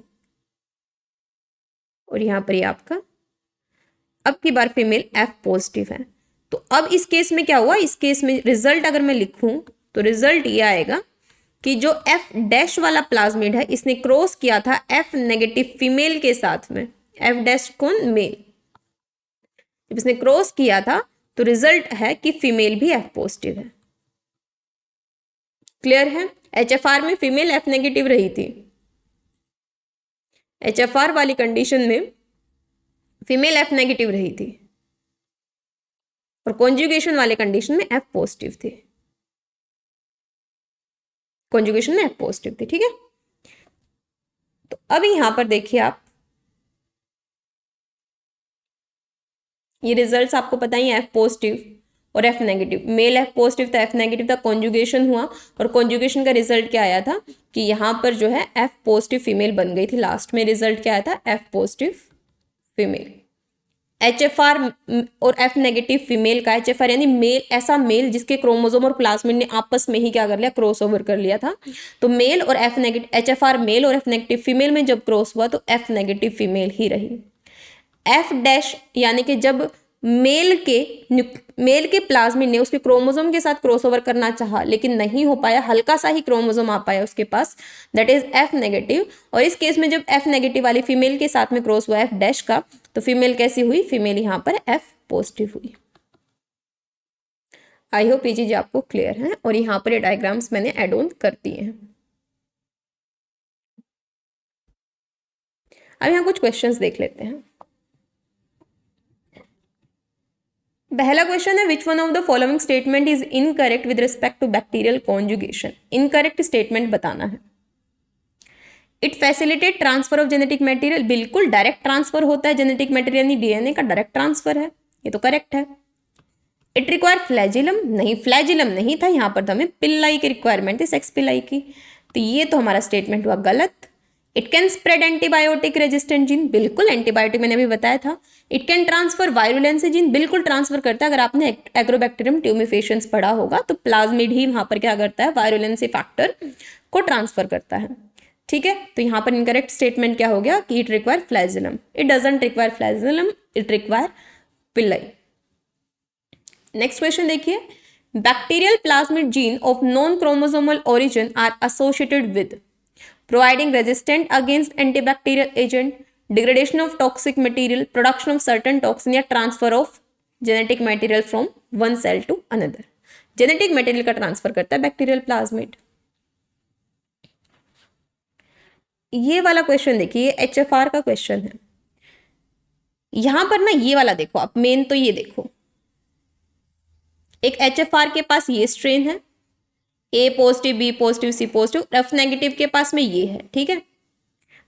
और यहां पर ये आपका अब की बार फीमेल एफ पॉजिटिव है। तो अब इस केस में क्या हुआ, इस केस में रिजल्ट अगर मैं लिखूं तो रिजल्ट ये आएगा कि जो एफ डैश वाला प्लाज्मिड है, इसने क्रॉस किया था एफ नेगेटिव फीमेल के साथ में, एफ डैश कौन, मेल। जब इसने क्रॉस किया था तो रिजल्ट है कि फीमेल भी एफ पॉजिटिव है। क्लियर है। एचएफआर में फीमेल एफ नेगेटिव रही थी, एचएफआर वाली कंडीशन में फीमेल एफ नेगेटिव रही थी, और कॉन्जुगेशन वाले कंडीशन में एफ पॉजिटिव थी, कॉन्जुगेशन में एफ पॉजिटिव थी, ठीक है। तो अब यहां पर देखिए आप, ये रिजल्ट्स आपको पता ही है, एफ पॉजिटिव और F negative, male F positive था, एफ नेगेटिव था, कॉन्जुगेशन हुआ, और कॉन्जुगेशन का रिजल्ट क्या आया था कि यहाँ पर जो है एफ पॉजिटिव फीमेल बन गई थी, लास्ट में रिजल्ट क्या आया था, एफ पॉजिटिव फीमेल। एचएफआर और एफ नेगेटिव फीमेल का, एचएफआर यानी मेल, ऐसा मेल जिसके क्रोमोसोम और प्लाज्मिड ने आपस में ही क्या कर लिया, क्रॉसओवर कर लिया था। तो मेल और एफ नेगेटिव, एचएफआर मेल और एफ नेगेटिव फीमेल में जब क्रॉस हुआ तो एफ नेगेटिव फीमेल ही रही। एफ डैश यानी कि जब मेल के प्लाज्मिड ने उसके क्रोमोसोम के साथ क्रॉसओवर करना चाहा लेकिन नहीं हो पाया, हल्का सा ही क्रोमोसोम आ पाया उसके पास, दैट इज एफ नेगेटिव। और इस केस में जब एफ नेगेटिव वाली फीमेल के साथ में क्रॉस हुआ एफ डैश का, तो फीमेल कैसी हुई, फीमेल यहाँ पर एफ पॉजिटिव हुई। आई होप ये चीजें आपको क्लियर है, और यहाँ पर ये डायग्राम्स मैंने एड ऑन कर दिए हैं। अब यहाँ कुछ क्वेश्चंस देख लेते हैं। पहला क्वेश्चन है, which one of the following statement is incorrect with respect to bacterial conjugation. Incorrect statement बताना है। It facilitate transfer of genetic material, बिल्कुल डायरेक्ट ट्रांसफर होता है जेनेटिक मटेरियल, यानी डीएनए का डायरेक्ट ट्रांसफर है, ये तो करेक्ट है। इट रिक्वायर फ्लैजिलम, नहीं फ्लैजिलम नहीं था, यहाँ पर तो हमें पिल्लाई की रिक्वायरमेंट थी, सेक्स पिल्लाई की, तो ये तो हमारा स्टेटमेंट हुआ गलत। It can spread antibiotic resistant gene, बिल्कुल एंटीबायोटिक मैंने अभी बताया था। It can transfer virulence gene, बिल्कुल ट्रांसफर करता है, अगर आपने एग्रोबैक्टीरियम ट्यूमिफेशंस पढ़ा होगा तो प्लाज्मिड ही वहां पर क्या करता है, वायरुलेंसी फैक्टर को ट्रांसफर करता है। ठीक है, तो यहाँ पर इनकरेक्ट स्टेटमेंट क्या हो गया कि it require flagellum, it doesn't require flagellum, it require pili. Next question देखिए, bacterial plasmid gene of non chromosomal origin are associated with providing resistant against antibacterial agent, degradation of toxic material, production of certain toxin या transfer of genetic material from one cell to another। Genetic material का transfer करता है bacterial plasmid. ये वाला question देखिए, HFR का question है। यहां पर ना ये वाला देखो आप, मेन तो ये देखो, एक एचएफआर के पास ये स्ट्रेन है, ए पॉजिटिव, बी पॉजिटिव, सी पॉजिटिव, एफ नेगेटिव के पास में ये है। ठीक है,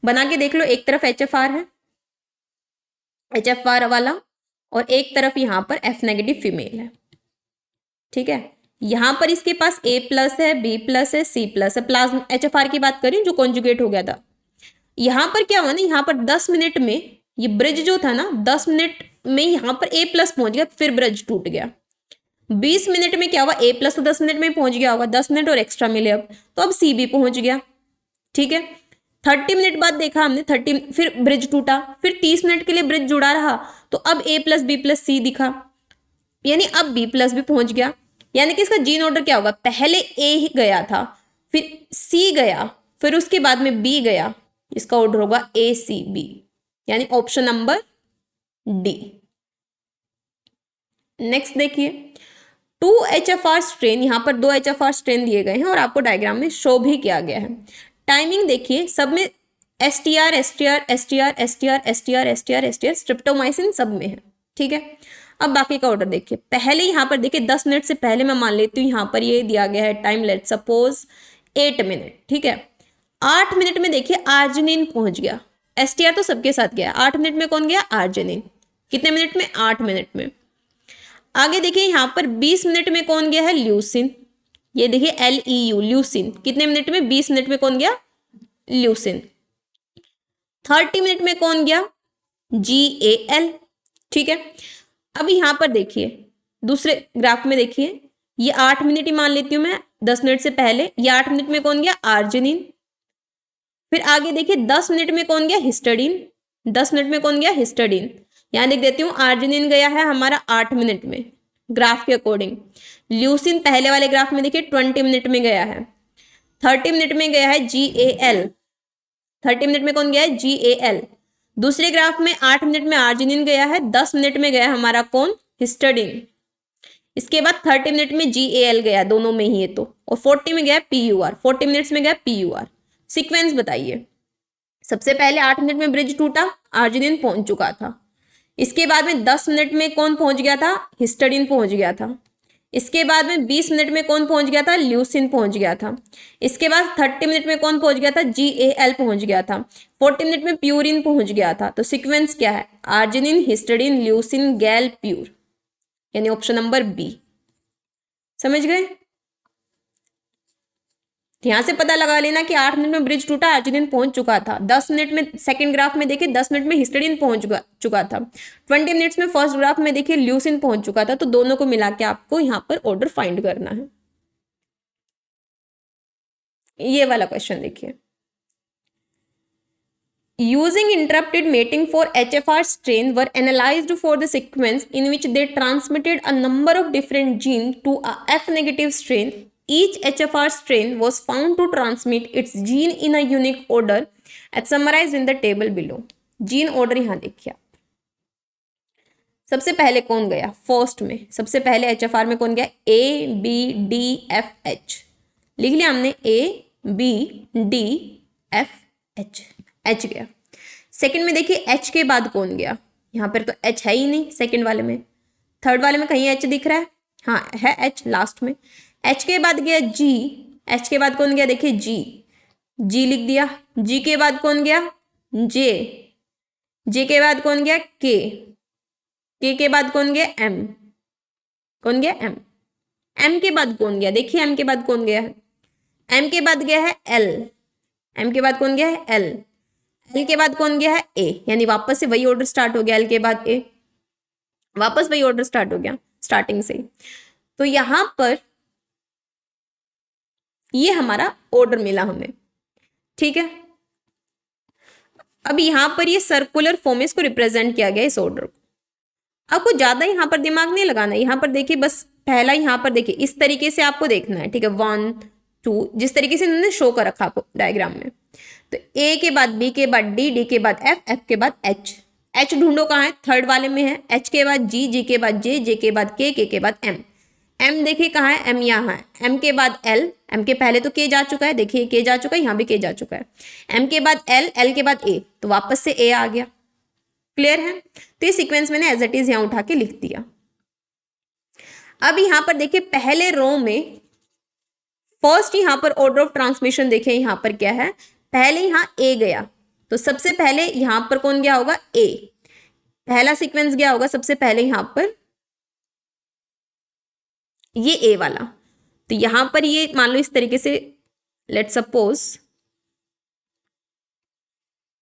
बना के देख लो, एक तरफ एचएफआर है, एचएफआर वाला, और एक तरफ यहां पर एफ नेगेटिव फीमेल है। ठीक है, यहां पर इसके पास ए प्लस है, बी प्लस है, सी प्लस है, प्लाज्मा एचएफआर की बात करें जो कॉन्जुगेट हो गया था। यहां पर क्या हुआ ना, यहां पर 10 मिनट में ये ब्रिज जो था ना, 10 मिनट में यहां पर ए प्लस पहुंच गया, फिर ब्रिज टूट गया। 20 मिनट में क्या हुआ, ए प्लस तो 10 मिनट में पहुंच गया होगा, 10 मिनट और एक्स्ट्रा मिले अब, तो अब सी भी पहुंच गया। ठीक है, 30 मिनट बाद देखा हमने, 30 फिर ब्रिज टूटा, फिर 30 मिनट के लिए ब्रिज जुड़ा रहा, तो अब ए प्लस बी प्लस सी दिखा, यानी अब बी प्लस भी पहुंच गया। यानी कि इसका जीन ऑर्डर क्या होगा, पहले ए ही गया था, फिर सी गया, फिर उसके बाद में बी गया, इसका ऑर्डर होगा ए सी बी, यानी ऑप्शन नंबर डी। नेक्स्ट देखिए, 2 HFR स्ट्रेन, यहां पर 2 HFR स्ट्रेन दिए गए हैं और आपको डायग्राम में शो भी किया गया है। टाइमिंग देखिए, सब में STR STR STR STR STR STR STR streptomycin सब में है। ठीक है, अब बाकी का ऑर्डर देखिए, पहले यहां पर देखिए 10 मिनट से पहले मैं मान लेती हूँ, यहां पर ये दिया गया है टाइम, लेट सपोज 8 मिनट। ठीक है, 8 मिनट में देखिए आर्जिनिन पहुंच गया, एसटीआर तो सबके साथ गया, 8 मिनट में कौन गया, आर्जिनिन। कितने मिनट में, 8 मिनट में। आगे देखिए यहां पर 20 मिनट में कौन गया है, ल्यूसिन, ये देखिए LEU ल्यूसिन, कितने मिनट में, 20 मिनट में कौन गया, ल्यूसिन। 30 मिनट में कौन गया, GAL। ठीक है, अब यहां पर देखिए दूसरे ग्राफ में देखिए, ये 8 मिनट ही मान लेती हूं मैं, 10 मिनट से पहले, ये 8 मिनट में कौन गया, आर्जिनिन। फिर आगे देखिए 10 मिनट में कौन गया, हिस्टडीन, 10 मिनट में कौन गया, हिस्टडीन। यहां देख देती हूँ, आर्जिनिन गया है हमारा 8 मिनट में ग्राफ के अकॉर्डिंग, ल्यूसिन पहले वाले ग्राफ में देखिए 20 मिनट में गया है, 30 मिनट में गया है GAL, 30 मिनट में कौन गया है, GAL। दूसरे ग्राफ में 8 मिनट में आर्जिनिन गया है, 10 मिनट में गया हमारा कौन, हिस्टडीन। इसके बाद 30 मिनट में GAL गया, दोनों में ही है तो, और 40 में गया PUR, 40 मिनट्स में गया PUR। सीक्वेंस बताइए, सबसे पहले 8 मिनट में ब्रिज टूटा, आर्जिनिन पहुंच चुका था। इसके बाद में 10 मिनट में कौन पहुंच गया था, हिस्टडीन पहुंच गया था। इसके बाद में 20 मिनट में कौन पहुंच गया था, ल्यूसिन पहुंच गया था। इसके बाद 30 मिनट में कौन पहुंच गया था, GAL पहुंच गया था। 40 मिनट में प्यूरिन पहुंच गया था। तो सीक्वेंस क्या है, आर्जिनिन, हिस्टडीन, ल्यूसिन, गैल, प्यूर, यानी ऑप्शन नंबर बी। समझ गए, यहां से पता लगा लेना कि 8 मिनट में ब्रिज टूटा, आर्जिनिन पहुंच चुका था। 10 मिनट में सेकंड ग्राफ में देखिए 10 मिनट में हिस्टडीन पहुंच चुका था। 20 मिनट्स में फर्स्ट ग्राफ में देखिए ल्यूसिन पहुंच चुका था। तो दोनों को मिला के आपको यहां पर ऑर्डर फाइंड करना है। ये वाला क्वेश्चन देखिए, using interrupted mating for HFR strain were analyzed for the sequence in which they transmitted a number of different genes to a F negative strain. Each HFR strain was found to transmit its gene in a unique order as summarized in the table below. Gene order यहां देखिए आप। सबसे पहले कौन गया first में, सबसे पहले HFR में कौन गया A B D F H, लिख लिया हमने A B D F H, H गया। सेकंड में देखिए H के बाद कौन गया, यहाँ पर तो H है ही नहीं सेकंड वाले में, थर्ड वाले में कहीं H दिख रहा है, हाँ है H लास्ट में। H के बाद गया G, H के बाद कौन गया देखिए G, G लिख दिया। G के बाद कौन गया J, J के बाद कौन गया K, K के बाद कौन गया M, कौन गया M, M के बाद कौन गया देखिए M के बाद कौन गया है, M के बाद गया है L, M के बाद कौन गया है L, L के बाद कौन गया है A, यानी वापस से वही ऑर्डर स्टार्ट हो गया, L के बाद A, वापस वही ऑर्डर स्टार्ट हो गया स्टार्टिंग से ही। तो यहां पर ये हमारा ऑर्डर मिला हमें, ठीक है। अब यहां पर ये सर्कुलर फॉर्म इसको रिप्रेजेंट किया गया इस ऑर्डर को। आपको ज्यादा यहां पर दिमाग नहीं लगाना है, यहां पर देखिए बस पहला यहां पर देखिए इस तरीके से आपको देखना है, ठीक है 1 2 जिस तरीके से इन्होंने शो कर रखा आपको डायग्राम में। तो A के बाद B के बाद D, D के बाद F, F के बाद H, H ढूंढो कहाँ है थर्ड वाले में है, H के बाद G, G के बाद J, J के बाद K, K के बाद M, M देखिए कहाँ है M यहाँ है, M के बाद L, M के पहले तो K जा चुका है देखिए K जा चुका है, यहाँ भी K जा चुका है, M के बाद L, L के बाद A, तो वापस से A आ गया, क्लियर है। तो ये सीक्वेंस मैंने एज इट इज यहाँ उठा के लिख दिया। अब यहाँ पर देखिए पहले रो में फर्स्ट यहाँ पर ऑर्डर ऑफ ट्रांसमिशन देखिए यहाँ पर क्या है, पहले यहाँ A गया, तो सबसे पहले यहाँ पर कौन गया होगा A, पहला सीक्वेंस गया होगा सबसे पहले यहाँ पर ये A वाला। तो यहाँ पर ये मान लो इस तरीके से, लेट सपोज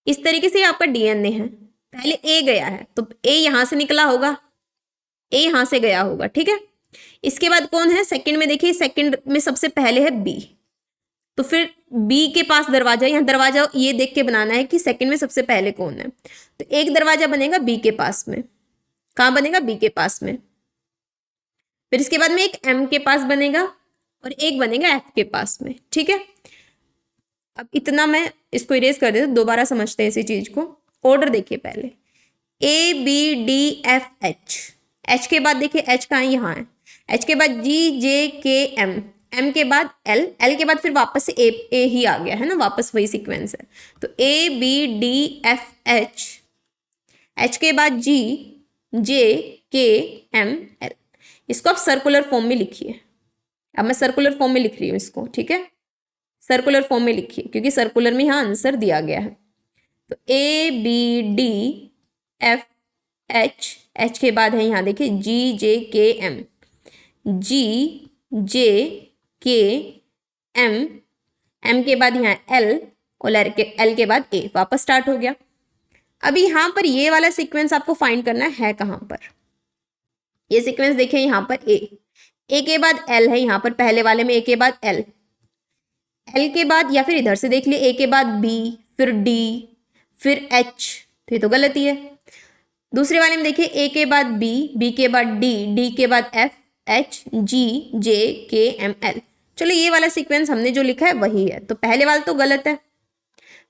इस तरीके से आपका DNA है, पहले A गया है तो A यहां से निकला होगा, A यहां से गया होगा, ठीक है। इसके बाद कौन है सेकंड में देखिए, सेकंड में सबसे पहले है B, तो फिर B के पास दरवाजा, यहाँ दरवाजा ये देख के बनाना है कि सेकंड में सबसे पहले कौन है, तो एक दरवाजा बनेगा B के पास में, कहाँ बनेगा B के पास में, फिर इसके बाद में एक M के पास बनेगा और एक बनेगा F के पास में, ठीक है। अब इतना मैं इसको इरेज कर देता हूं, दोबारा समझते हैं इसी चीज को। ऑर्डर देखिए पहले A B D F H, H के बाद देखिए H कहाँ है यहाँ है, H के बाद G J K M, M के बाद L, L के बाद फिर वापस से A ही आ गया है ना, वापस वही सीक्वेंस है। तो A B D F H, H के बाद G J K M L, इसको आप सर्कुलर फॉर्म में लिखिए। अब मैं सर्कुलर फॉर्म में लिख रही हूँ इसको, ठीक है, सर्कुलर फॉर्म में लिखिए क्योंकि सर्कुलर में यहाँ आंसर दिया गया है। तो A B D F H, H के बाद है यहाँ देखिए G J K M, G J K M, M के बाद यहाँ L और L के बाद A, वापस स्टार्ट हो गया। अभी यहाँ पर ये वाला सीक्वेंस आपको फाइंड करना है कहाँ पर, ये सीक्वेंस देखिए यहाँ पर A के बाद L है, यहाँ पर पहले वाले में A के बाद L, L के बाद या फिर इधर से देख लिए A के बाद B, फिर D, फिर H, तो ये तो गलती है। दूसरे वाले में देखिए A के बाद B, B के बाद D, D के बाद F, H, G, J, K, M, L। चलो ये वाला सीक्वेंस हमने जो लिखा है वही है, तो पहले वाला तो गलत है,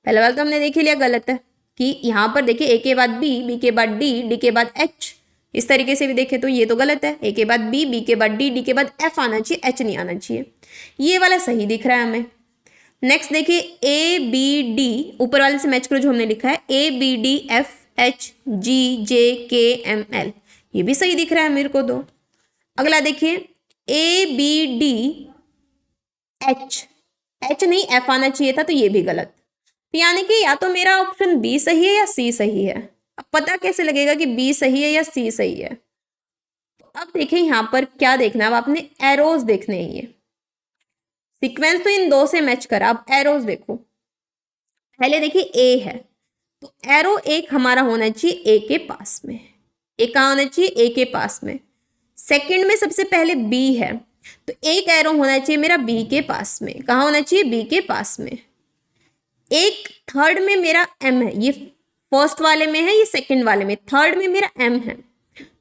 पहले वाला तो हमने देख ही लिया गलत है कि यहाँ पर देखिए A के बाद B, B के बाद D, D के बाद H, इस तरीके से भी देखे तो ये तो गलत है, A के बाद B, B के बाद D, D के बाद F आना चाहिए, H नहीं आना चाहिए, ये वाला सही दिख रहा है हमें। नेक्स्ट देखिए A B D, ऊपर वाले से मैच करो जो हमने लिखा है A B D F H G J K M L, ये भी सही दिख रहा है मेरे को दो। अगला देखिए A B D H, H नहीं F आना चाहिए था, तो ये भी गलत, तो यानी कि या तो मेरा ऑप्शन B सही है या C सही है। अब पता कैसे लगेगा कि B सही है या C सही है, तो अब देखिए यहाँ पर क्या देखना है, अब आपने एरोज देखने हैं, ये सीक्वेंस तो इन दो से मैच करा, अब एरोज देखो। पहले देखिए A है, तो एरो एक हमारा होना चाहिए A के पास में, A कहाँ होना चाहिए A के पास में। सेकंड में सबसे पहले B है, तो एक एरो होना चाहिए मेरा B के पास में, कहाँ होना चाहिए B के पास में। एक थर्ड में मेरा m है, ये फर्स्ट वाले में है, ये सेकंड वाले में, थर्ड में मेरा m है,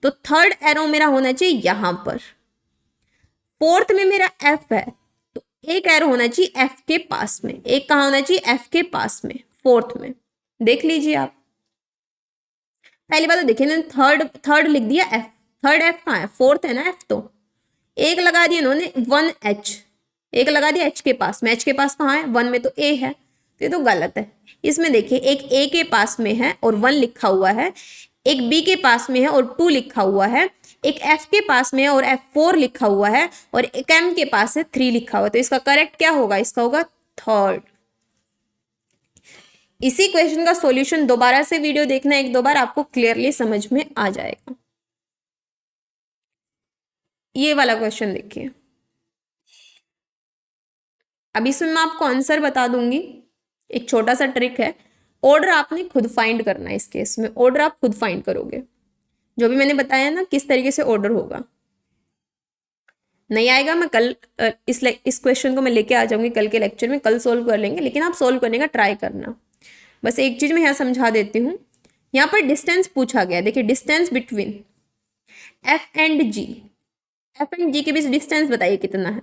तो थर्ड एरो मेरा होना चाहिए यहां पर। फोर्थ में मेरा f है, तो एक एरो होना चाहिए f के पास में, एक कहाँ होना चाहिए f के पास में, फोर्थ में। देख लीजिए आप, पहली बात तो देखिए ना, थर्ड थर्ड लिख दिया f, थर्ड f कहाँ है, फोर्थ है ना f, तो एक लगा दिया इन्होंने 1h, एक लगा दिया h के पास में, h के पास कहाँ है, 1 में तो a है, तो ये तो गलत है। इसमें देखिए एक a के पास में है और 1 लिखा हुआ है, एक b के पास में है और 2 लिखा हुआ है, एक f के पास में है और f4 लिखा हुआ है, और एक m के पास है 3 लिखा हुआ है, तो इसका करेक्ट क्या होगा, इसका होगा थर्ड। इसी क्वेश्चन का सॉल्यूशन दोबारा से वीडियो देखना एक दो बार, आपको क्लियरली समझ में आ जाएगा। ये वाला क्वेश्चन देखिए, अब इसमें मैं आपको आंसर बता दूंगी, एक छोटा सा ट्रिक है, ऑर्डर आपने खुद फाइंड करना है, इस केस में ऑर्डर आप खुद फाइंड करोगे, जो भी मैंने बताया ना किस तरीके से ऑर्डर होगा। नहीं आएगा मैं कल इस क्वेश्चन को मैं लेके आ जाऊंगी कल के लेक्चर में, कल सोल्व कर लेंगे, लेकिन आप सोल्व करने का ट्राई करना। बस एक चीज मैं यहाँ समझा देती हूँ, यहाँ पर डिस्टेंस पूछा गया है, देखिए distance between F and G, F and G के बीच डिस्टेंस बताइए कितना है,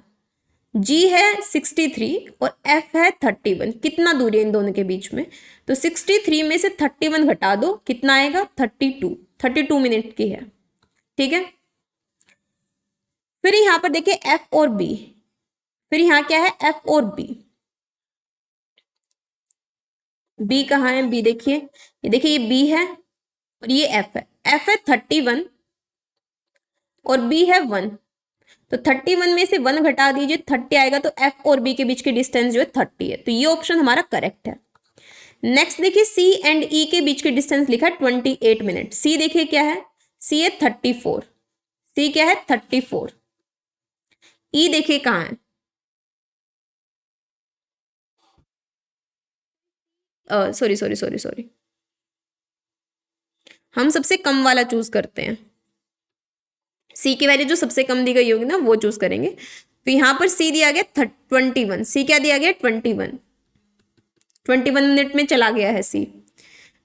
g है 63 और f है 31, कितना दूरी है इन दोनों के बीच में, तो 63 में से 31 घटा दो, कितना आएगा 32, 32 मिनट की है, ठीक है। फिर यहां पर देखिए f और b, फिर यहां क्या है f और b, b कहाँ है, b देखिए, ये देखिए ये b है और ये f है, f है 31 और b है 1, तो 31 में से 1 घटा दीजिए, 30 आएगा, तो f और b के बीच की डिस्टेंस जो है 30 है, तो ये ऑप्शन हमारा करेक्ट है। नेक्स्ट देखिए c एंड e के बीच की डिस्टेंस लिखा है 28 मिनट, c देखिए क्या है, c है 34, c क्या है 34, e देखिए कहाँ है, सॉरी सॉरी सॉरी सॉरी, हम सबसे कम वाला चूज करते हैं, c की वैल्यू जो सबसे कम दी गई होगी ना वो चूज करेंगे, तो यहां पर c दिया गया 21, c क्या दिया गया 21, 21 मिनट में चला गया है c।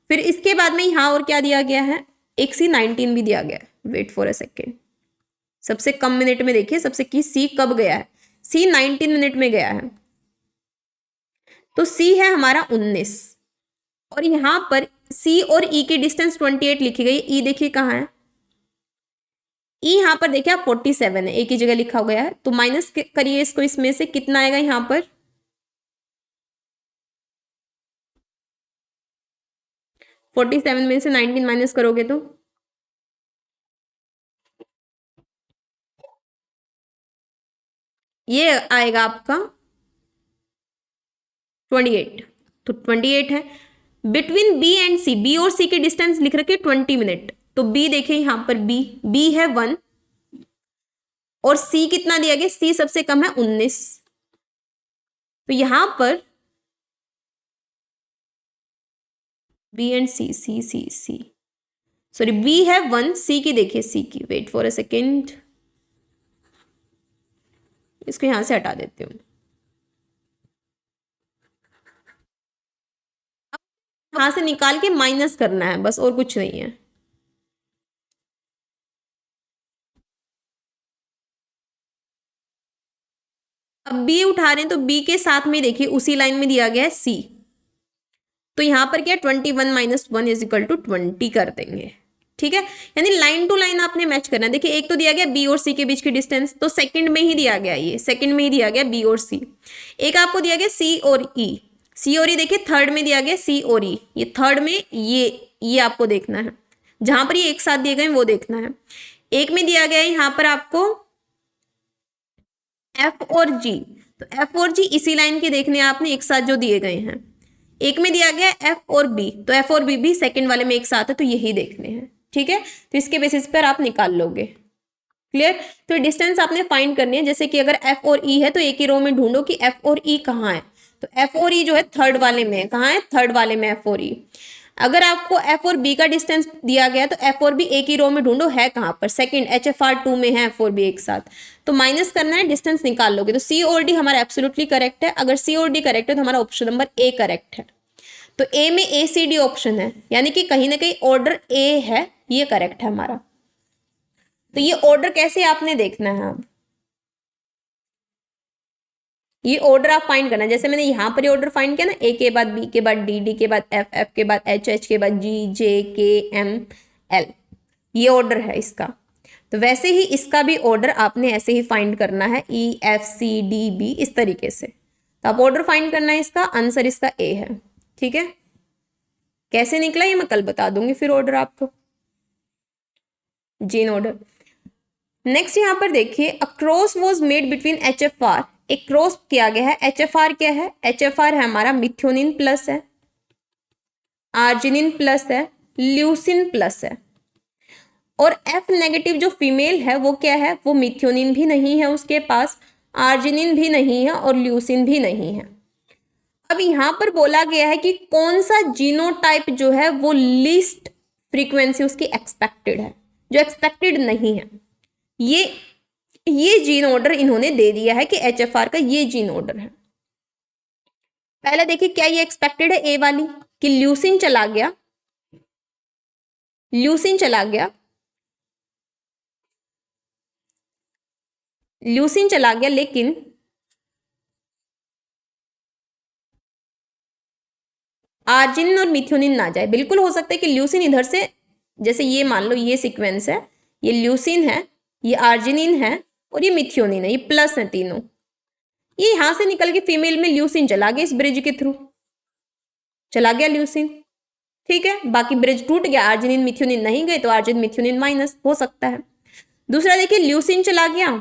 फिर इसके बाद में यहां और क्या दिया गया है, एक C19 भी दिया गया है, वेट फॉर अ सेकेंड, सबसे कम मिनट में देखिए सबसे की सी कब गया है, C19 मिनट में गया है, तो सी है हमारा 19, और यहां पर सी और ई की डिस्टेंस 28 लिखी गई, ई देखिए कहाँ है, ई यहां पर देखिए आप 47 है, एक ही जगह लिखा गया है, तो माइनस करिए इसको, इसमें से कितना आएगा यहां पर 47 में से 19 माइनस करोगे तो ये आएगा आपका 28, तो 28 है। Between B and C, B और सी की डिस्टेंस लिख रखी है 20 मिनट, तो बी देखिए यहां पर बी है 1 और सी कितना दिया गया, सी सबसे कम है 19, तो यहां पर B and C sorry B है 1, सी की देखिए, सी की वेट फॉर अ सेकेंड, इसको यहां से हटा देती हूँ, यहां से निकाल के माइनस करना है बस, और कुछ नहीं है। अब बी उठा रहे हैं तो बी के साथ में देखिए उसी लाइन में दिया गया है सी, तो यहां पर क्या 21 माइनस 1 इज इक्वल टू 20 कर देंगे, ठीक है। यानी लाइन टू लाइन आपने मैच करना है। देखिए एक तो दिया गया बी और सी के बीच की डिस्टेंस, तो सेकंड में ही दिया गया, ये सेकंड में ही दिया गया बी और सी। एक आपको दिया गया सी और ई, सी और ई देखिए थर्ड में दिया गया सी और ई, ये थर्ड में ये आपको देखना है, जहां पर ये एक साथ दिए गए वो देखना है। एक में दिया गया है यहां पर आपको एफ और जी, तो एफ और जी इसी लाइन के देखने हैं आपने, एक साथ जो दिए गए हैं। एक में दिया गया एफ और बी, तो एफ और बी भी सेकंड वाले में एक साथ है, तो यही देखने हैं, ठीक है। तो इसके बेसिस पर आप निकाल लोगे, क्लियर। तो डिस्टेंस आपने फाइंड करनी है, जैसे कि अगर एफ और ई है तो एक ही रो में ढूंढो कि एफ और ई कहाँ है, तो एफ और ई जो है थर्ड वाले में है, कहाँ है थर्ड वाले में एफ और ई। अगर आपको एफ और बी का डिस्टेंस दिया गया तो एफ और बी एक ही रो में ढूंढो, है कहाँ पर, सेकंड HFR2 में है एफ और बी एक साथ, तो माइनस करना है, डिस्टेंस निकाल लोगे, तो सी और डी हमारा एब्सोल्युटली करेक्ट है। अगर सी और डी करेक्ट है तो हमारा ऑप्शन नंबर ए करेक्ट है। तो ए में ACD ऑप्शन है, यानी कि कहीं ना कहीं ऑर्डर ए है, ये करेक्ट है हमारा। तो ये ऑर्डर कैसे आपने देखना है, अब ये ऑर्डर आप फाइंड करना है, जैसे मैंने यहां पर ये ऑर्डर फाइंड किया ना, ए के बाद बी के बाद डी, डी के बाद एफ, एफ के बाद एच, एच के बाद जी, जे के एम एल, ये ऑर्डर है इसका। तो वैसे ही इसका भी ऑर्डर आपने ऐसे ही फाइंड करना है, EFCDB इस तरीके से। तो आप ऑर्डर फाइंड करना है, इसका आंसर इसका ए है। ठीक है, कैसे निकला ये मैं कल बता दूंगी फिर ऑर्डर आपको, जीन ऑर्डर। नेक्स्ट यहां पर देखिए, a cross was made between HFR, एक क्रॉस किया गया है। HFR क्या है, HFR है हमारा मिथ्योनिन प्लस है, आर्जिनिन प्लस है, ल्यूसिन प्लस है। और F नेगेटिव जो फीमेल है वो क्या है, वो मिथ्योनिन भी नहीं है उसके पास, आर्जिनिन भी नहीं है और ल्यूसिन भी नहीं है। अब यहां पर बोला गया है कि कौन सा जीनोटाइप जो है वो लीस्ट फ्रीक्वेंसी उसकी एक्सपेक्टेड है, जो एक्सपेक्टेड नहीं है। ये जीन ऑर्डर इन्होंने दे दिया है कि HFR का ये जीन ऑर्डर है। पहले देखिए क्या ये एक्सपेक्टेड है, ए वाली, कि ल्यूसिन चला गया, ल्यूसिन चला गया, ल्यूसिन चला गया, लेकिन आर्जिनिन और मिथ्योनिन ना जाए। बिल्कुल हो सकता है कि ल्यूसिन इधर से, जैसे ये मान लो ये सीक्वेंस है, ये ल्यूसिन है, ये आर्जिनिन है और ये मिथ्योनिन है, ये प्लस है तीनों, ये यहां से निकल के फीमेल में ल्यूसिन चला गया, इस ब्रिज के थ्रू चला गया ल्यूसिन। ठीक है, बाकी ब्रिज टूट गया, आर्जिनिन मिथ्योनिन नहीं गए, तो आर्जिनिन मिथ्योनिन माइनस हो सकता है। दूसरा देखिए, ल्यूसिन चला गया,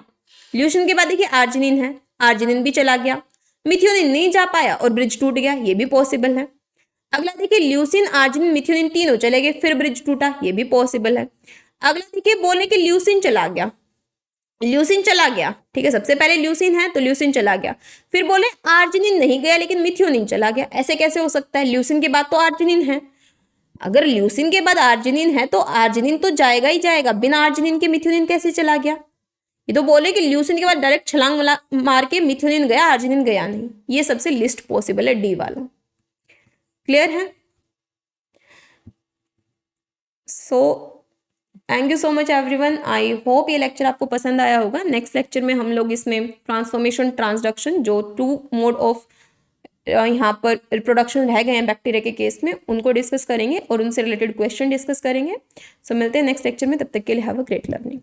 ल्यूसिन के बाद देखिए आर्जिनिन है, आर्जिनिन भी चला गया, मिथ्योनिन नहीं जा पाया और ब्रिज टूट गया, ये भी पॉसिबल है। अगला देखिए, ल्यूसिन आर्जिनिन मिथ्योनिन तीनों चले गए, फिर ब्रिज टूटा, ये भी पॉसिबल है। अगला देखिए, बोले कि ल्यूसिन चला गया, ल्यूसिन चला गया, ठीक है, सबसे पहले ल्यूसिन है तो ल्यूसिन चला गया, फिर बोले आर्जिनिन नहीं गया लेकिन मिथ्योनिन चला गया। ऐसे कैसे हो सकता है, ल्यूसिन के बाद तो आर्जिनिन है, अगर ल्यूसिन के बाद आर्जिनिन है तो आर्जिनिन तो जाएगा ही जाएगा, बिना आर्जिनिन के मिथ्योनिन कैसे चला गया। ये तो बोले कि ल्यूसिन के बाद डायरेक्ट छलांग मार के मिथ्योनिन गया, आर्जिनिन गया नहीं, ये सबसे लिस्ट पॉसिबल है, डी वाला। क्लियर है। So thank you so much everyone, I hope ये लेक्चर आपको पसंद आया होगा। नेक्स्ट लेक्चर में हम लोग इसमें ट्रांसफॉर्मेशन ट्रांसडक्शन, जो 2 मोड ऑफ यहाँ पर रिप्रोडक्शन रह गए हैं बैक्टीरिया के केस में, उनको डिस्कस करेंगे और उनसे रिलेटेड क्वेश्चन डिस्कस करेंगे। सो मिलते हैं नेक्स्ट लेक्चर में, तब तक के लिए हैव अ ग्रेट लर्निंग।